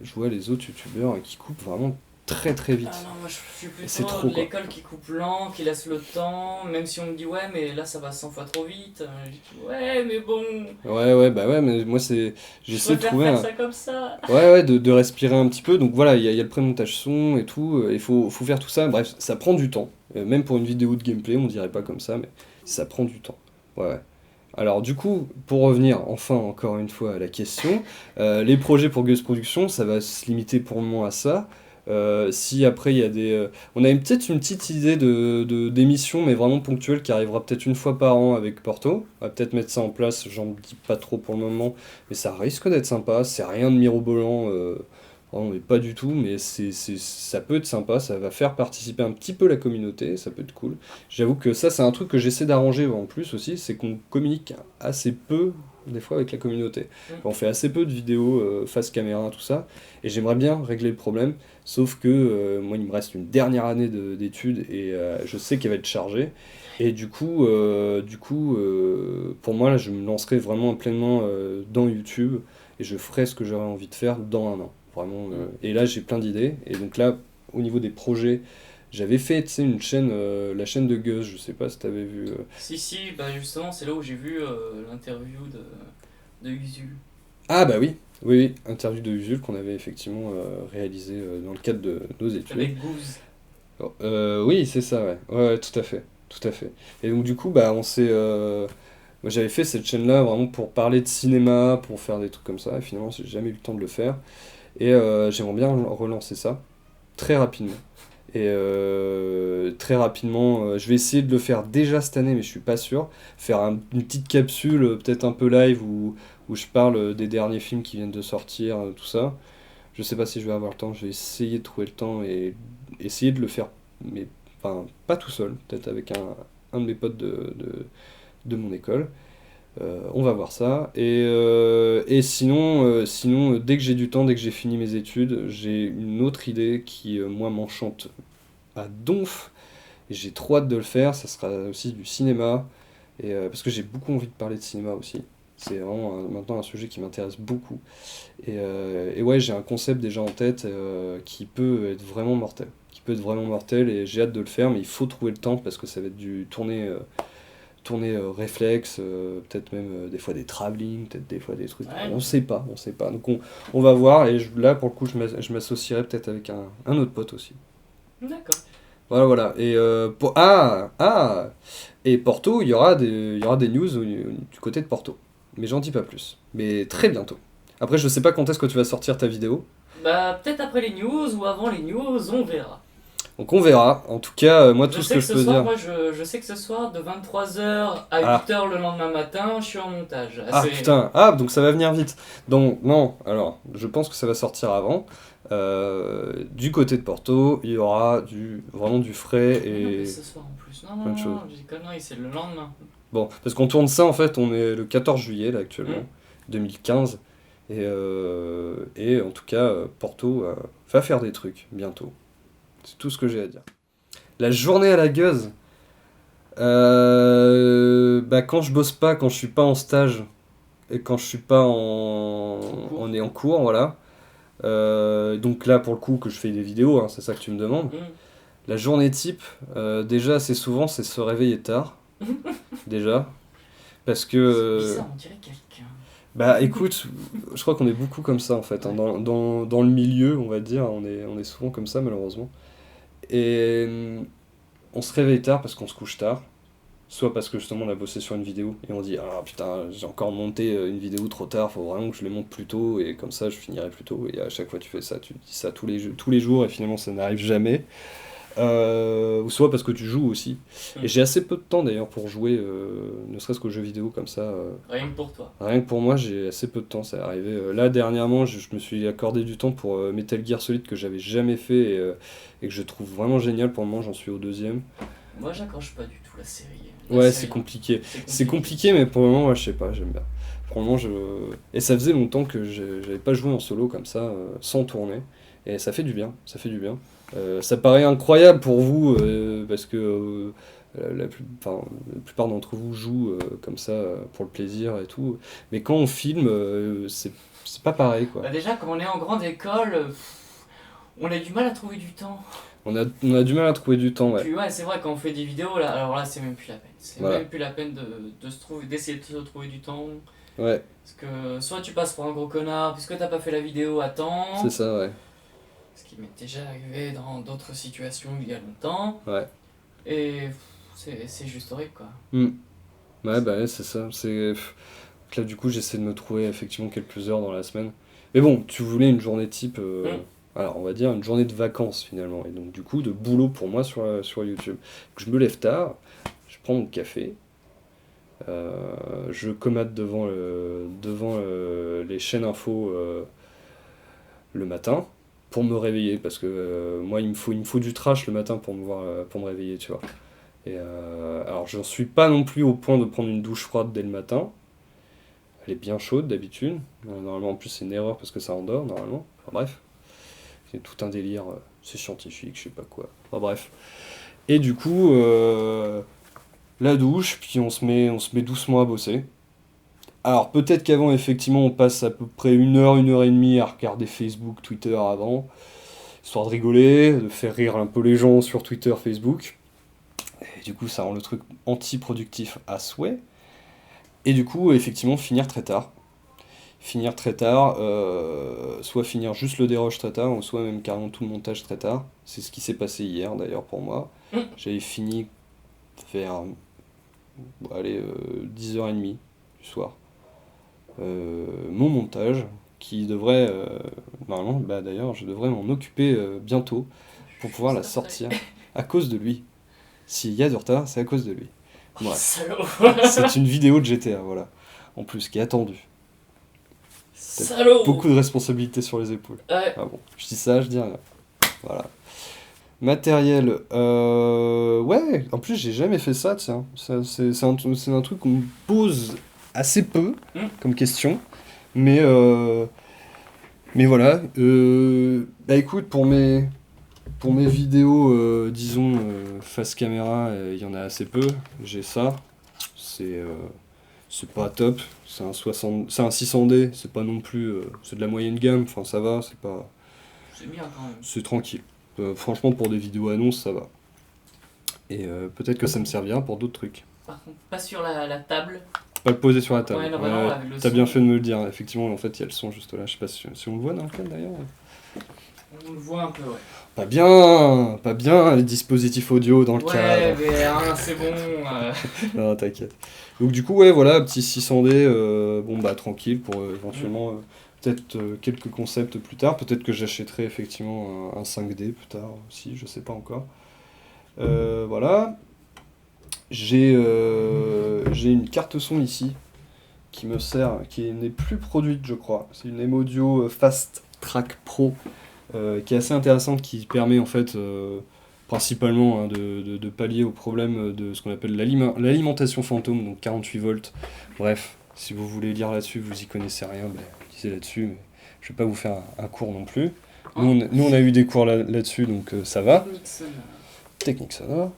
B: je vois les autres youtubeurs qui coupent vraiment très très
A: Ah
B: vite.
A: non, moi je suis
B: Et c'est
A: plutôt
B: trop
A: de
B: quoi.
A: l'école qui coupe lent, qui laisse le temps, même si on me dit ouais, mais là ça va 100 fois trop vite. Je dis ouais, mais bon,
B: Ouais, bah ouais, mais moi c'est.
A: je
B: J'essaie de
A: préfère
B: trouver
A: faire
B: un.
A: ça comme ça.
B: Ouais, de respirer un petit peu. Donc voilà, il y a le pré-montage son et tout. Il faut faire tout ça. Bref, ça prend du temps. Même pour une vidéo de gameplay, on dirait pas comme ça, mais ça prend du temps. Ouais, ouais. Alors du coup, pour revenir enfin encore une fois à la question, les projets pour Gueuse Productions, ça va se limiter pour le moment à ça. Si après il y a des... on a peut-être une petite idée d'émission, mais vraiment ponctuelle, qui arrivera peut-être une fois par an avec Porto. On va peut-être mettre ça en place, j'en dis pas trop pour le moment, mais ça risque d'être sympa. C'est rien de mirobolant, vraiment, mais pas du tout, mais ça peut être sympa, ça va faire participer un petit peu la communauté, ça peut être cool. J'avoue que ça, c'est un truc que j'essaie d'arranger en plus aussi, c'est qu'on communique assez peu des fois avec la communauté. On fait assez peu de vidéos face caméra, tout ça, et j'aimerais bien régler le problème, sauf que moi, il me reste une dernière année d'études et je sais qu'elle va être chargée. Et pour moi, là, je me lancerai vraiment pleinement dans YouTube et je ferai ce que j'aurais envie de faire dans un an. Vraiment, et là, j'ai plein d'idées. Et donc là, au niveau des projets, j'avais fait, tu sais, une chaîne, la chaîne de Gus, je sais pas si t'avais vu.
A: Si, bah justement, c'est là où j'ai vu l'interview de Usul.
B: Ah bah oui, oui, oui, interview de Usul qu'on avait effectivement réalisé dans le cadre de nos études.
A: Avec Goose.
B: Oui, c'est ça, ouais. Ouais, ouais, tout à fait, tout à fait. Et donc du coup, bah, on s'est... moi, j'avais fait cette chaîne-là vraiment pour parler de cinéma, pour faire des trucs comme ça, et finalement, j'ai jamais eu le temps de le faire. Et j'aimerais bien relancer ça, très rapidement. Et très rapidement, je vais essayer de le faire déjà cette année, mais je suis pas sûr. Faire une petite capsule, peut-être un peu live, où je parle des derniers films qui viennent de sortir, tout ça. Je sais pas si je vais avoir le temps, je vais essayer de trouver le temps et essayer de le faire, mais enfin, pas tout seul, peut-être avec un de mes potes de mon école. On va voir ça. Et sinon, dès que j'ai du temps, dès que j'ai fini mes études, j'ai une autre idée qui, moi, m'enchante à donf. Et j'ai trop hâte de le faire. Ça sera aussi du cinéma. Et, parce que j'ai beaucoup envie de parler de cinéma aussi. C'est vraiment maintenant un sujet qui m'intéresse beaucoup. Et ouais, j'ai un concept déjà en tête qui peut être vraiment mortel. Qui peut être vraiment mortel et j'ai hâte de le faire, mais il faut trouver le temps parce que ça va être du tourner réflexe, peut-être même des fois des travelling, peut-être des fois des trucs.
A: Ouais.
B: On sait pas, on sait pas. Donc on va voir et là pour le coup je m'associerai peut-être avec un autre pote aussi.
A: D'accord.
B: Voilà, voilà. Et et Porto, il y aura des news du côté de Porto. Mais j'en dis pas plus. Mais très bientôt. Après, je sais pas quand est-ce que tu vas sortir ta vidéo.
A: Bah peut-être après les news ou avant les news, on verra.
B: Donc on verra. En tout cas, moi
A: Je
B: tout ce
A: sais
B: que
A: que
B: je
A: ce
B: peux
A: soir,
B: dire.
A: moi je sais que ce soir, de 23h à
B: Ah,
A: 8h le lendemain matin, je suis en montage.
B: ah putain. Ah, donc ça va venir vite. Donc non, alors je pense que ça va sortir avant. Du côté de Porto, il y aura vraiment du frais
A: Mais non, mais
B: et
A: ce soir en plus. Non, non,
B: plein de
A: non,
B: choses.
A: non, j'ai connerie, c'est le lendemain.
B: Bon, parce qu'on tourne ça en fait, on est le 14 juillet là actuellement,
A: Hmm.
B: 2015. Et en tout cas, Porto va faire des trucs bientôt. C'est tout ce que j'ai à dire. La journée à la gueuse, bah, quand je bosse pas, quand je suis pas en stage et quand je suis pas
A: Cours.
B: en cours, voilà. Donc là, pour le coup, que je fais des vidéos, hein, c'est ça que tu me demandes.
A: Hmm.
B: La journée type, déjà, assez souvent, c'est se réveiller tard, déjà. Parce que,
A: C'est bizarre, on dirait quelqu'un.
B: bah écoute, je crois qu'on est beaucoup comme ça en fait, hein.
A: Ouais.
B: Dans le milieu, on va dire, on est souvent comme ça malheureusement. Et on se réveille tard parce qu'on se couche tard. Soit parce que justement on a bossé sur une vidéo et on dit ah putain j'ai encore monté une vidéo trop tard, faut vraiment que je les monte plus tôt et comme ça je finirai plus tôt. Et à chaque fois tu fais ça, tu dis ça tous les jours et finalement ça n'arrive jamais. Ou soit parce que tu joues aussi. Et j'ai assez peu de temps d'ailleurs pour jouer, ne serait-ce qu'aux jeux vidéo comme ça.
A: Rien que pour toi.
B: Rien que pour moi, j'ai assez peu de temps, ça est arrivé. Là, dernièrement, je me suis accordé du temps pour Metal Gear Solid que j'avais jamais fait et que je trouve vraiment génial. Pour le moment, j'en suis au deuxième.
A: Moi, j'accroche pas du tout la série.
B: Ouais, c'est compliqué. C'est compliqué, mais pour le moment, ouais, je sais pas, j'aime bien. Pour le moment, Et ça faisait longtemps que j'avais pas joué en solo comme ça, sans tourner. Et ça fait du bien, ça fait du bien. Ça paraît incroyable pour vous, parce que La plupart d'entre vous jouent comme ça pour le plaisir et tout. Mais quand on filme, c'est pas pareil, quoi.
A: Bah déjà, quand on est en grande école, on a du mal à trouver du temps.
B: On a du mal à trouver du temps, ouais.
A: Puis ouais, c'est vrai, quand on fait des vidéos, là, alors là, c'est même plus la peine. C'est
B: Voilà.
A: même plus la peine d'essayer de se trouver du temps.
B: Ouais,
A: Parce que soit tu passes pour un gros connard, puisque t'as pas fait la vidéo à temps.
B: c'est ça, ouais.
A: Ce qui m'est déjà arrivé dans d'autres situations il y a longtemps.
B: Ouais.
A: Et c'est juste horrible, quoi.
B: Hmm. Ouais, bah ouais, c'est ça. Là, du coup, j'essaie de me trouver effectivement quelques heures dans la semaine. Mais bon, tu voulais une journée type, alors on va dire une journée de vacances finalement. Et donc, du coup, de boulot pour moi sur YouTube. Donc, je me lève tard, je prends mon café, je comate devant les chaînes info le matin pour me réveiller. Parce que moi, il me faut du trash le matin pour me réveiller, tu vois. Et alors, je ne suis pas non plus au point de prendre une douche froide dès le matin. Elle est bien chaude d'habitude. Normalement, en plus, c'est une erreur parce que ça endort, normalement. Enfin, bref, c'est tout un délire. C'est scientifique, je sais pas quoi. Enfin, bref. Et du coup, la douche, puis on se met doucement à bosser. Alors, peut-être qu'avant, effectivement, on passe à peu près une heure et demie à regarder Facebook, Twitter avant, histoire de rigoler, de faire rire un peu les gens sur Twitter, Facebook. Et du coup, ça rend le truc anti-productif à souhait. Et du coup, effectivement, finir très tard. Finir très tard, soit finir juste le déroche très tard, ou soit même carrément tout le montage très tard. C'est ce qui s'est passé hier d'ailleurs pour moi. J'avais fini vers allez, 10h30 du soir. Mon montage, qui devrait, normalement, bah, d'ailleurs, je devrais m'en occuper bientôt pour pouvoir la sortir à cause de lui. S'il y a du retard, c'est à cause de lui.
A: Oh,
B: Bref,
A: salaud.
B: c'est une vidéo de GTA, voilà. En plus, qui est attendue.
A: Salaud.
B: Beaucoup de responsabilités sur les épaules.
A: Ouais.
B: Ah bon, je dis ça, je dis rien. Voilà. Matériel, ouais, en plus j'ai jamais fait ça, tiens. C'est un truc qu'on me pose assez peu comme question. Mais voilà. Bah écoute, pour mes vidéos, disons, face caméra, il y en a assez peu. J'ai ça. C'est pas top. C'est un 600D, c'est pas non plus. C'est de la moyenne gamme, enfin ça va, c'est pas.
A: C'est bien quand même.
B: C'est tranquille. Franchement, pour des vidéos annonces, ça va. Et peut-être que ça me servira pour d'autres trucs.
A: Par contre, pas sur la table.
B: Pas le poser sur la table.
A: Ouais, non, bah non, avec le
B: t'as
A: son.
B: bien fait de me le dire. Effectivement, en fait, il y a le son juste là. Je sais pas si on le voit dans le cadre d'ailleurs.
A: On le voit un peu, ouais.
B: Pas bien les dispositifs audio dans le
A: Ouais,
B: cadre.
A: mais hein, c'est bon.
B: Non, t'inquiète. Donc du coup, ouais, voilà, petit 600D, bon bah tranquille pour éventuellement peut-être quelques concepts plus tard. Peut-être que j'achèterai effectivement un 5D plus tard aussi, je sais pas encore. Voilà. J'ai une carte son ici qui me sert, qui n'est plus produite, je crois. C'est une M-Audio Fast Track Pro qui est assez intéressante, qui permet en fait principalement de pallier au problème de ce qu'on appelle l'alimentation fantôme, donc 48 volts. Bref, si vous voulez lire là-dessus, vous y connaissez rien, ben, lisez là-dessus, mais je vais pas vous faire un cours non plus. Nous, on a eu des cours là-dessus, donc ça va. Technique sonore.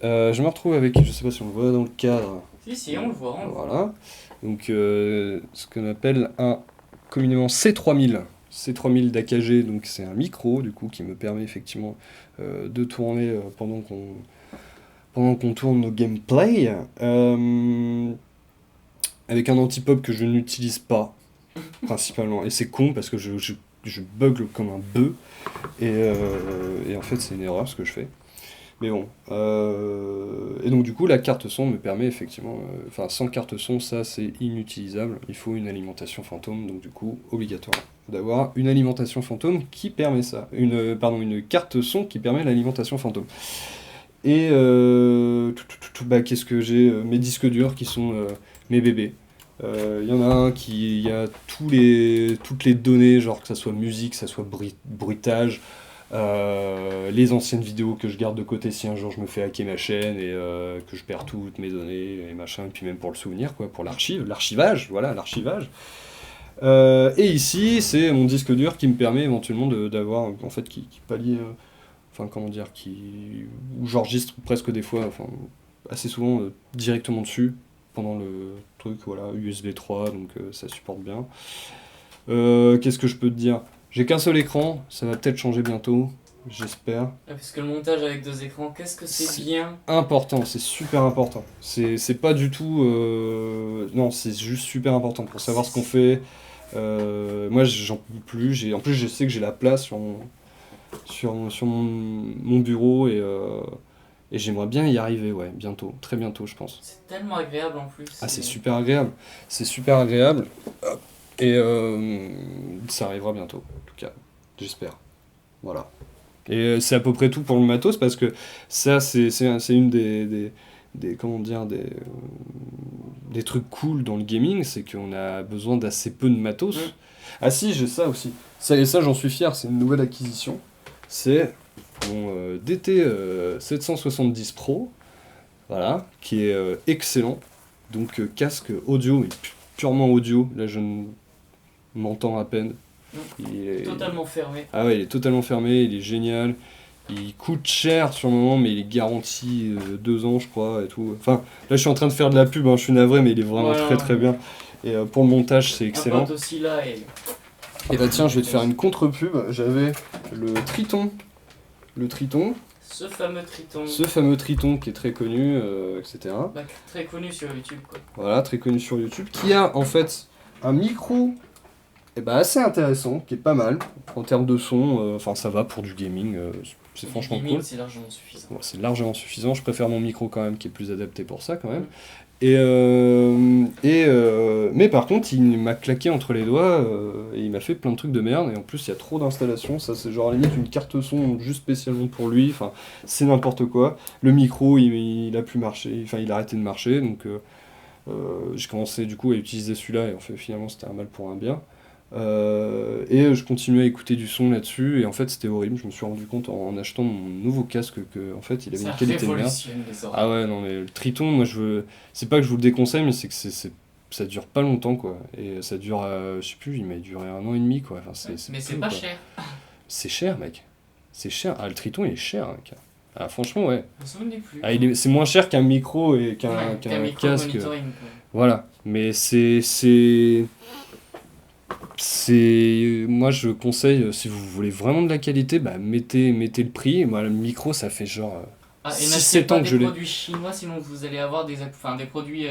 B: Je me retrouve avec, je sais pas si on le voit dans le cadre.
A: Si, on le voit.
B: Voilà. Donc, ce qu'on appelle un communément C3000. C3000 d'AKG, donc c'est un micro du coup qui me permet effectivement de tourner pendant qu'on tourne nos gameplays. Avec un anti-pop que je n'utilise pas principalement. Et c'est con parce que je bug comme un bœuf. Et en fait, c'est une erreur ce que je fais. Mais bon. Et donc, du coup, la carte son me permet effectivement. Enfin, sans carte son, ça c'est inutilisable. Il faut une alimentation fantôme. Donc, du coup, obligatoire d'avoir une alimentation fantôme qui permet ça. Une carte son qui permet l'alimentation fantôme. Et qu'est-ce que j'ai mes disques durs qui sont mes bébés. Il y en a un qui a toutes les données, genre que ça soit musique, que ça soit bruitage, les anciennes vidéos que je garde de côté si un jour je me fais hacker ma chaîne et que je perds toutes mes données et machin, et puis même pour le souvenir, quoi, pour l'archivage, voilà, l'archivage. Et ici, c'est mon disque dur qui me permet éventuellement d'avoir, en fait, qui pallie, enfin comment dire, où j'enregistre presque des fois, enfin, assez souvent directement dessus pendant le truc, voilà, USB 3, donc ça supporte bien. Qu'est-ce que je peux te dire? J'ai qu'un seul écran, ça va peut-être changer bientôt, j'espère.
A: Parce que le montage avec 2 écrans, qu'est-ce que c'est bien.
B: Important, c'est super important. C'est pas du tout. Non, c'est juste super important pour savoir ce qu'on fait. Moi, j'en peux plus. En plus, je sais que j'ai la place sur mon bureau et j'aimerais bien y arriver, ouais, bientôt, très bientôt, je pense.
A: C'est tellement agréable en plus.
B: Ah, c'est super agréable. C'est super agréable. Et ça arrivera bientôt, en tout cas. J'espère. Voilà. Et c'est à peu près tout pour le matos parce que ça, c'est une comment dire, des trucs cool dans le gaming, c'est qu'on a besoin d'assez peu de matos. Ah si, j'ai ça aussi. Et ça, j'en suis fier, c'est une nouvelle acquisition. C'est mon DT 770 Pro, voilà, qui est excellent. Donc casque audio, mais purement audio. Là, je m'entends à peine. Il est
A: Totalement fermé.
B: Ah ouais, il est totalement fermé, il est génial. Il coûte cher sur le moment, mais il est garanti 2 ans, je crois, et tout. Enfin, là, je suis en train de faire de la pub, hein, je suis navré, mais il est vraiment très très bien. Et pour le montage, c'est
A: Un
B: excellent.
A: pote aussi là et...
B: Et bah tiens, je vais te faire une contre-pub. J'avais le Triton. Le Triton.
A: Ce fameux Triton.
B: Ce fameux Triton qui est très connu, etc.
A: Bah, très connu sur YouTube, quoi.
B: Voilà, très connu sur YouTube. Qui a en fait un micro assez intéressant, qui est pas mal. En termes de son, enfin ça va pour du gaming. C'est franchement
A: gaming,
B: cool.
A: c'est largement suffisant.
B: Bon, c'est largement suffisant. Je préfère mon micro quand même, qui est plus adapté pour ça quand même. Mais par contre, il m'a claqué entre les doigts et il m'a fait plein de trucs de merde. Et en plus, il y a trop d'installations. Ça, c'est genre à la limite une carte son juste spécialement pour lui. Enfin, c'est n'importe quoi. Le micro, il a plus marché. Enfin, il a arrêté de marcher. Donc, j'ai commencé du coup à utiliser celui-là. Et en fait, finalement, c'était un mal pour un bien. Je continuais à écouter du son là-dessus et en fait c'était horrible. Je me suis rendu compte en achetant mon nouveau casque que en fait il avait une qualité de merde. Ah ouais, non mais le Triton, moi c'est pas que je vous le déconseille, mais c'est que ça dure pas longtemps quoi. Et ça dure, je sais plus, il m'a duré 1 an et demi quoi. Enfin,
A: mais c'est pas cher.
B: C'est cher mec, c'est cher. Ah le Triton il est cher mec. Ah franchement ouais.
A: Ça me dit plus.
B: Ah, c'est moins cher qu'un micro et qu'un casque. Voilà, mais moi je conseille, si vous voulez vraiment de la qualité, bah mettez le prix. Moi le micro ça fait genre 6-7 ans que je l'ai.
A: Des produits chinois, sinon vous allez avoir des produits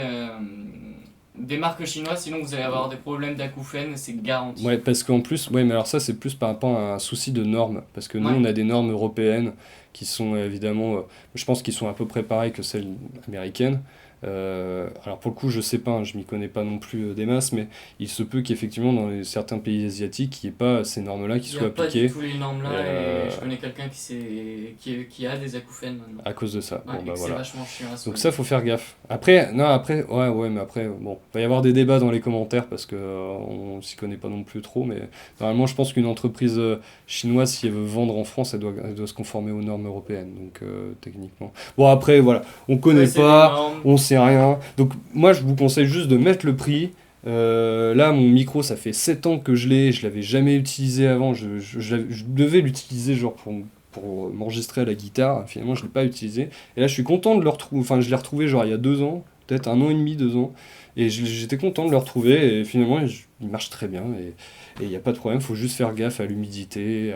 A: des marques chinoises, sinon vous allez avoir des problèmes d'acouphènes, c'est garanti.
B: Ouais, parce qu'en plus, ouais, mais alors ça c'est plus par rapport à un souci de normes, parce que nous on a des normes européennes qui sont évidemment, je pense qu'ils sont à peu près pareilles que celles américaines. Alors pour le coup, je sais pas, hein, je m'y connais pas non plus des masses, mais il se peut qu'effectivement dans certains pays asiatiques, il n'y ait pas ces normes-là qui soient appliquées.
A: Il n'y a pas du tout les normes-là, et je connais quelqu'un qui a des acouphènes maintenant.
B: À cause de ça.
A: Ouais,
B: bon, bah,
A: c'est
B: voilà.
A: vachement chiant à
B: Donc ça, faut faire gaffe. Après, ouais, mais après, bon, il va y avoir des débats dans les commentaires parce que on s'y connaît pas non plus trop, mais normalement, je pense qu'une entreprise chinoise, si elle veut vendre en France, elle doit se conformer aux normes européennes, donc techniquement. Bon, après, voilà, on connaît pas, on sait rien. Donc moi, je vous conseille juste de mettre le prix. Là, mon micro, ça fait 7 ans que je l'avais jamais utilisé avant. Je devais l'utiliser genre pour m'enregistrer à la guitare. Finalement, je l'ai pas utilisé. Et là, je suis content de le retrouver. Enfin, je l'ai retrouvé genre il y a 2 ans, peut-être 1 an et demi, 2 ans. Et j'étais content de le retrouver. Et finalement, il marche très bien. Et il n'y a pas de problème. Il faut juste faire gaffe à l'humidité,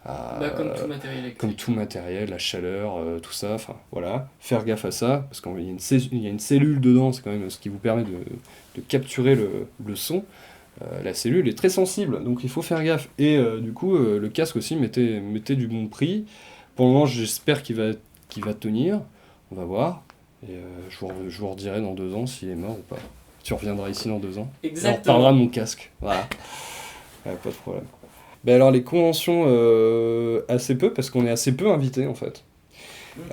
A: comme tout matériel électrique.
B: Comme tout matériel, la chaleur, tout ça. Enfin, voilà. Faire gaffe à ça. Parce qu'il y a une cellule dedans. C'est quand même ce qui vous permet de capturer le son. La cellule est très sensible, donc il faut faire gaffe. Et du coup, le casque aussi, mettez du bon prix. Pour le moment, j'espère qu'il va tenir. On va voir. Et je vous redirai dans 2 ans s'il est mort ou pas. Tu reviendras ici dans 2 ans.
A: Exactement.
B: Et on reparlera de mon casque. Voilà. Ouais, pas de problème. Alors, les conventions, assez peu, parce qu'on est assez peu invités en fait.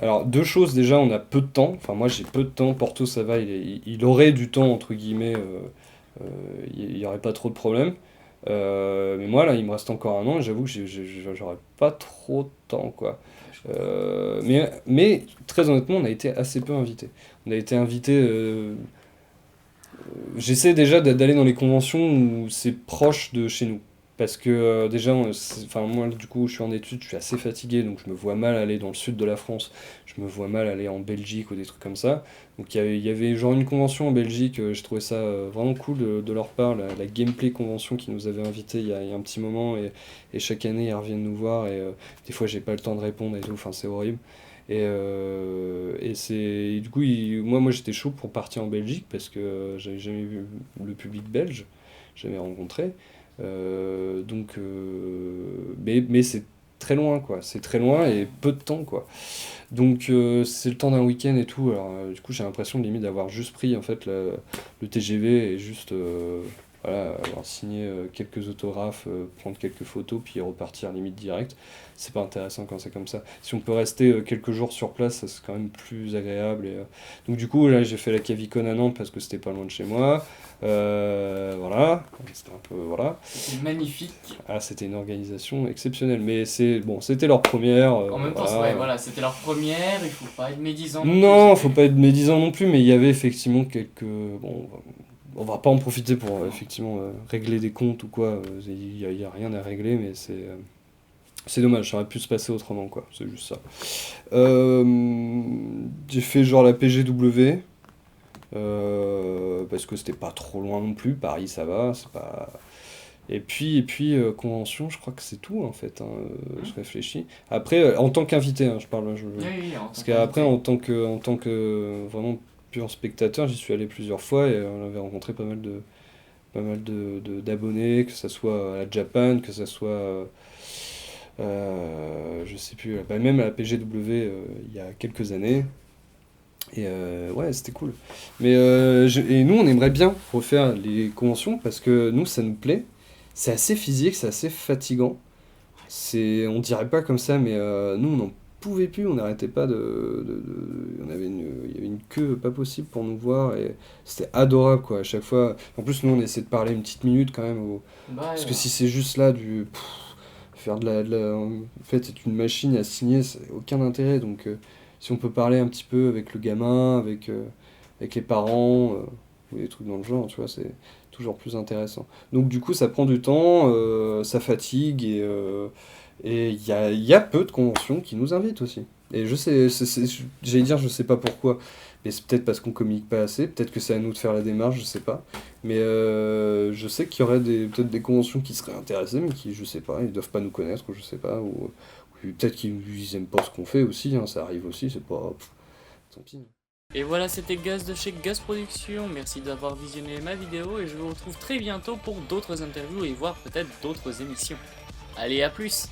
B: Alors, 2 choses déjà, on a peu de temps. Enfin, moi j'ai peu de temps. Porto, ça va, il aurait du temps, entre guillemets. Il n'y aurait pas trop de problèmes. Mais moi, là, il me reste encore 1 an et j'avoue que j'aurais pas trop de temps, quoi. Mais très honnêtement, on a été assez peu invités. On a été invités. J'essaie déjà d'aller dans les conventions où c'est proche de chez nous. Parce que déjà, enfin moi du coup je suis en études, je suis assez fatigué, donc je me vois mal aller dans le sud de la France, je me vois mal aller en Belgique ou des trucs comme ça. Donc il y avait genre une convention en Belgique, je trouvais ça vraiment cool de leur part, la Gameplay Convention qui nous avait invités il y a un petit moment, et chaque année ils reviennent nous voir, et des fois j'ai pas le temps de répondre et tout, enfin c'est horrible. Et du coup, moi j'étais chaud pour partir en Belgique parce que j'avais jamais vu le public belge, jamais rencontré. Mais c'est très loin, quoi. C'est très loin et peu de temps, quoi. Donc c'est le temps d'un week-end et tout. Alors du coup, j'ai l'impression limite d'avoir juste pris en fait le TGV et juste voilà, avoir signé quelques autographes, prendre quelques photos, puis repartir limite direct. C'est pas intéressant quand c'est comme ça. Si on peut rester quelques jours sur place, ça c'est quand même plus agréable. Donc du coup, là, j'ai fait la Cavicon à Nantes parce que c'était pas loin de chez moi. Voilà, c'était un peu voilà.
A: C'est magnifique.
B: Ah, c'était une organisation exceptionnelle, mais c'est bon, c'était leur première.
A: En même temps,
B: Voilà.
A: ouais, voilà, c'était leur première, il faut pas être médisant non plus.
B: Non, faut pas être médisant non plus, mais il y avait effectivement quelques. Bon, on va pas en profiter pour effectivement régler des comptes ou quoi. Il y a rien à régler, mais c'est dommage, ça aurait pu se passer autrement, quoi. C'est juste ça. J'ai fait genre la PGW. Parce que c'était pas trop loin non plus. Paris, ça va, c'est pas. Et puis convention, je crois que c'est tout en fait, hein, je réfléchis. Après, en tant qu'invité, hein, je parle, hein,
A: Oui, oui, en tant
B: parce qu'après,
A: qu'invité.
B: en tant que vraiment pur spectateur, j'y suis allé plusieurs fois et on avait rencontré d'abonnés, que ça soit à la Japan, que ça soit, je sais plus, bah, même à la PGW il y a quelques années. Et ouais, c'était cool. Mais et nous, on aimerait bien refaire les conventions parce que nous, ça nous plaît. C'est assez physique, c'est assez fatigant. On dirait pas comme ça, mais nous, on n'en pouvait plus. On n'arrêtait pas il y avait une queue pas possible pour nous voir et c'était adorable, quoi. À chaque fois. En plus, nous, on essaie de parler une petite minute quand même.
A: Bah,
B: Parce que si c'est juste là faire en fait, c'est une machine à signer, ça n'a aucun intérêt. Donc, si on peut parler un petit peu avec le gamin, avec les parents, ou des trucs dans le genre, tu vois, c'est toujours plus intéressant. Donc, du coup, ça prend du temps, ça fatigue, et il y a peu de conventions qui nous invitent aussi. Et je sais, j'allais dire, je sais pas pourquoi, mais c'est peut-être parce qu'on communique pas assez, peut-être que c'est à nous de faire la démarche, je sais pas. Mais je sais qu'il y aurait peut-être des conventions qui seraient intéressées, mais qui, je sais pas, ils doivent pas nous connaître, ou je sais pas, ou peut-être qu'ils aiment pas ce qu'on fait aussi, hein, ça arrive aussi, c'est pas. Tant pis.
A: et voilà, c'était Gaz de chez Gaz Productions. Merci d'avoir visionné ma vidéo et je vous retrouve très bientôt pour d'autres interviews et voir peut-être d'autres émissions. Allez, à plus!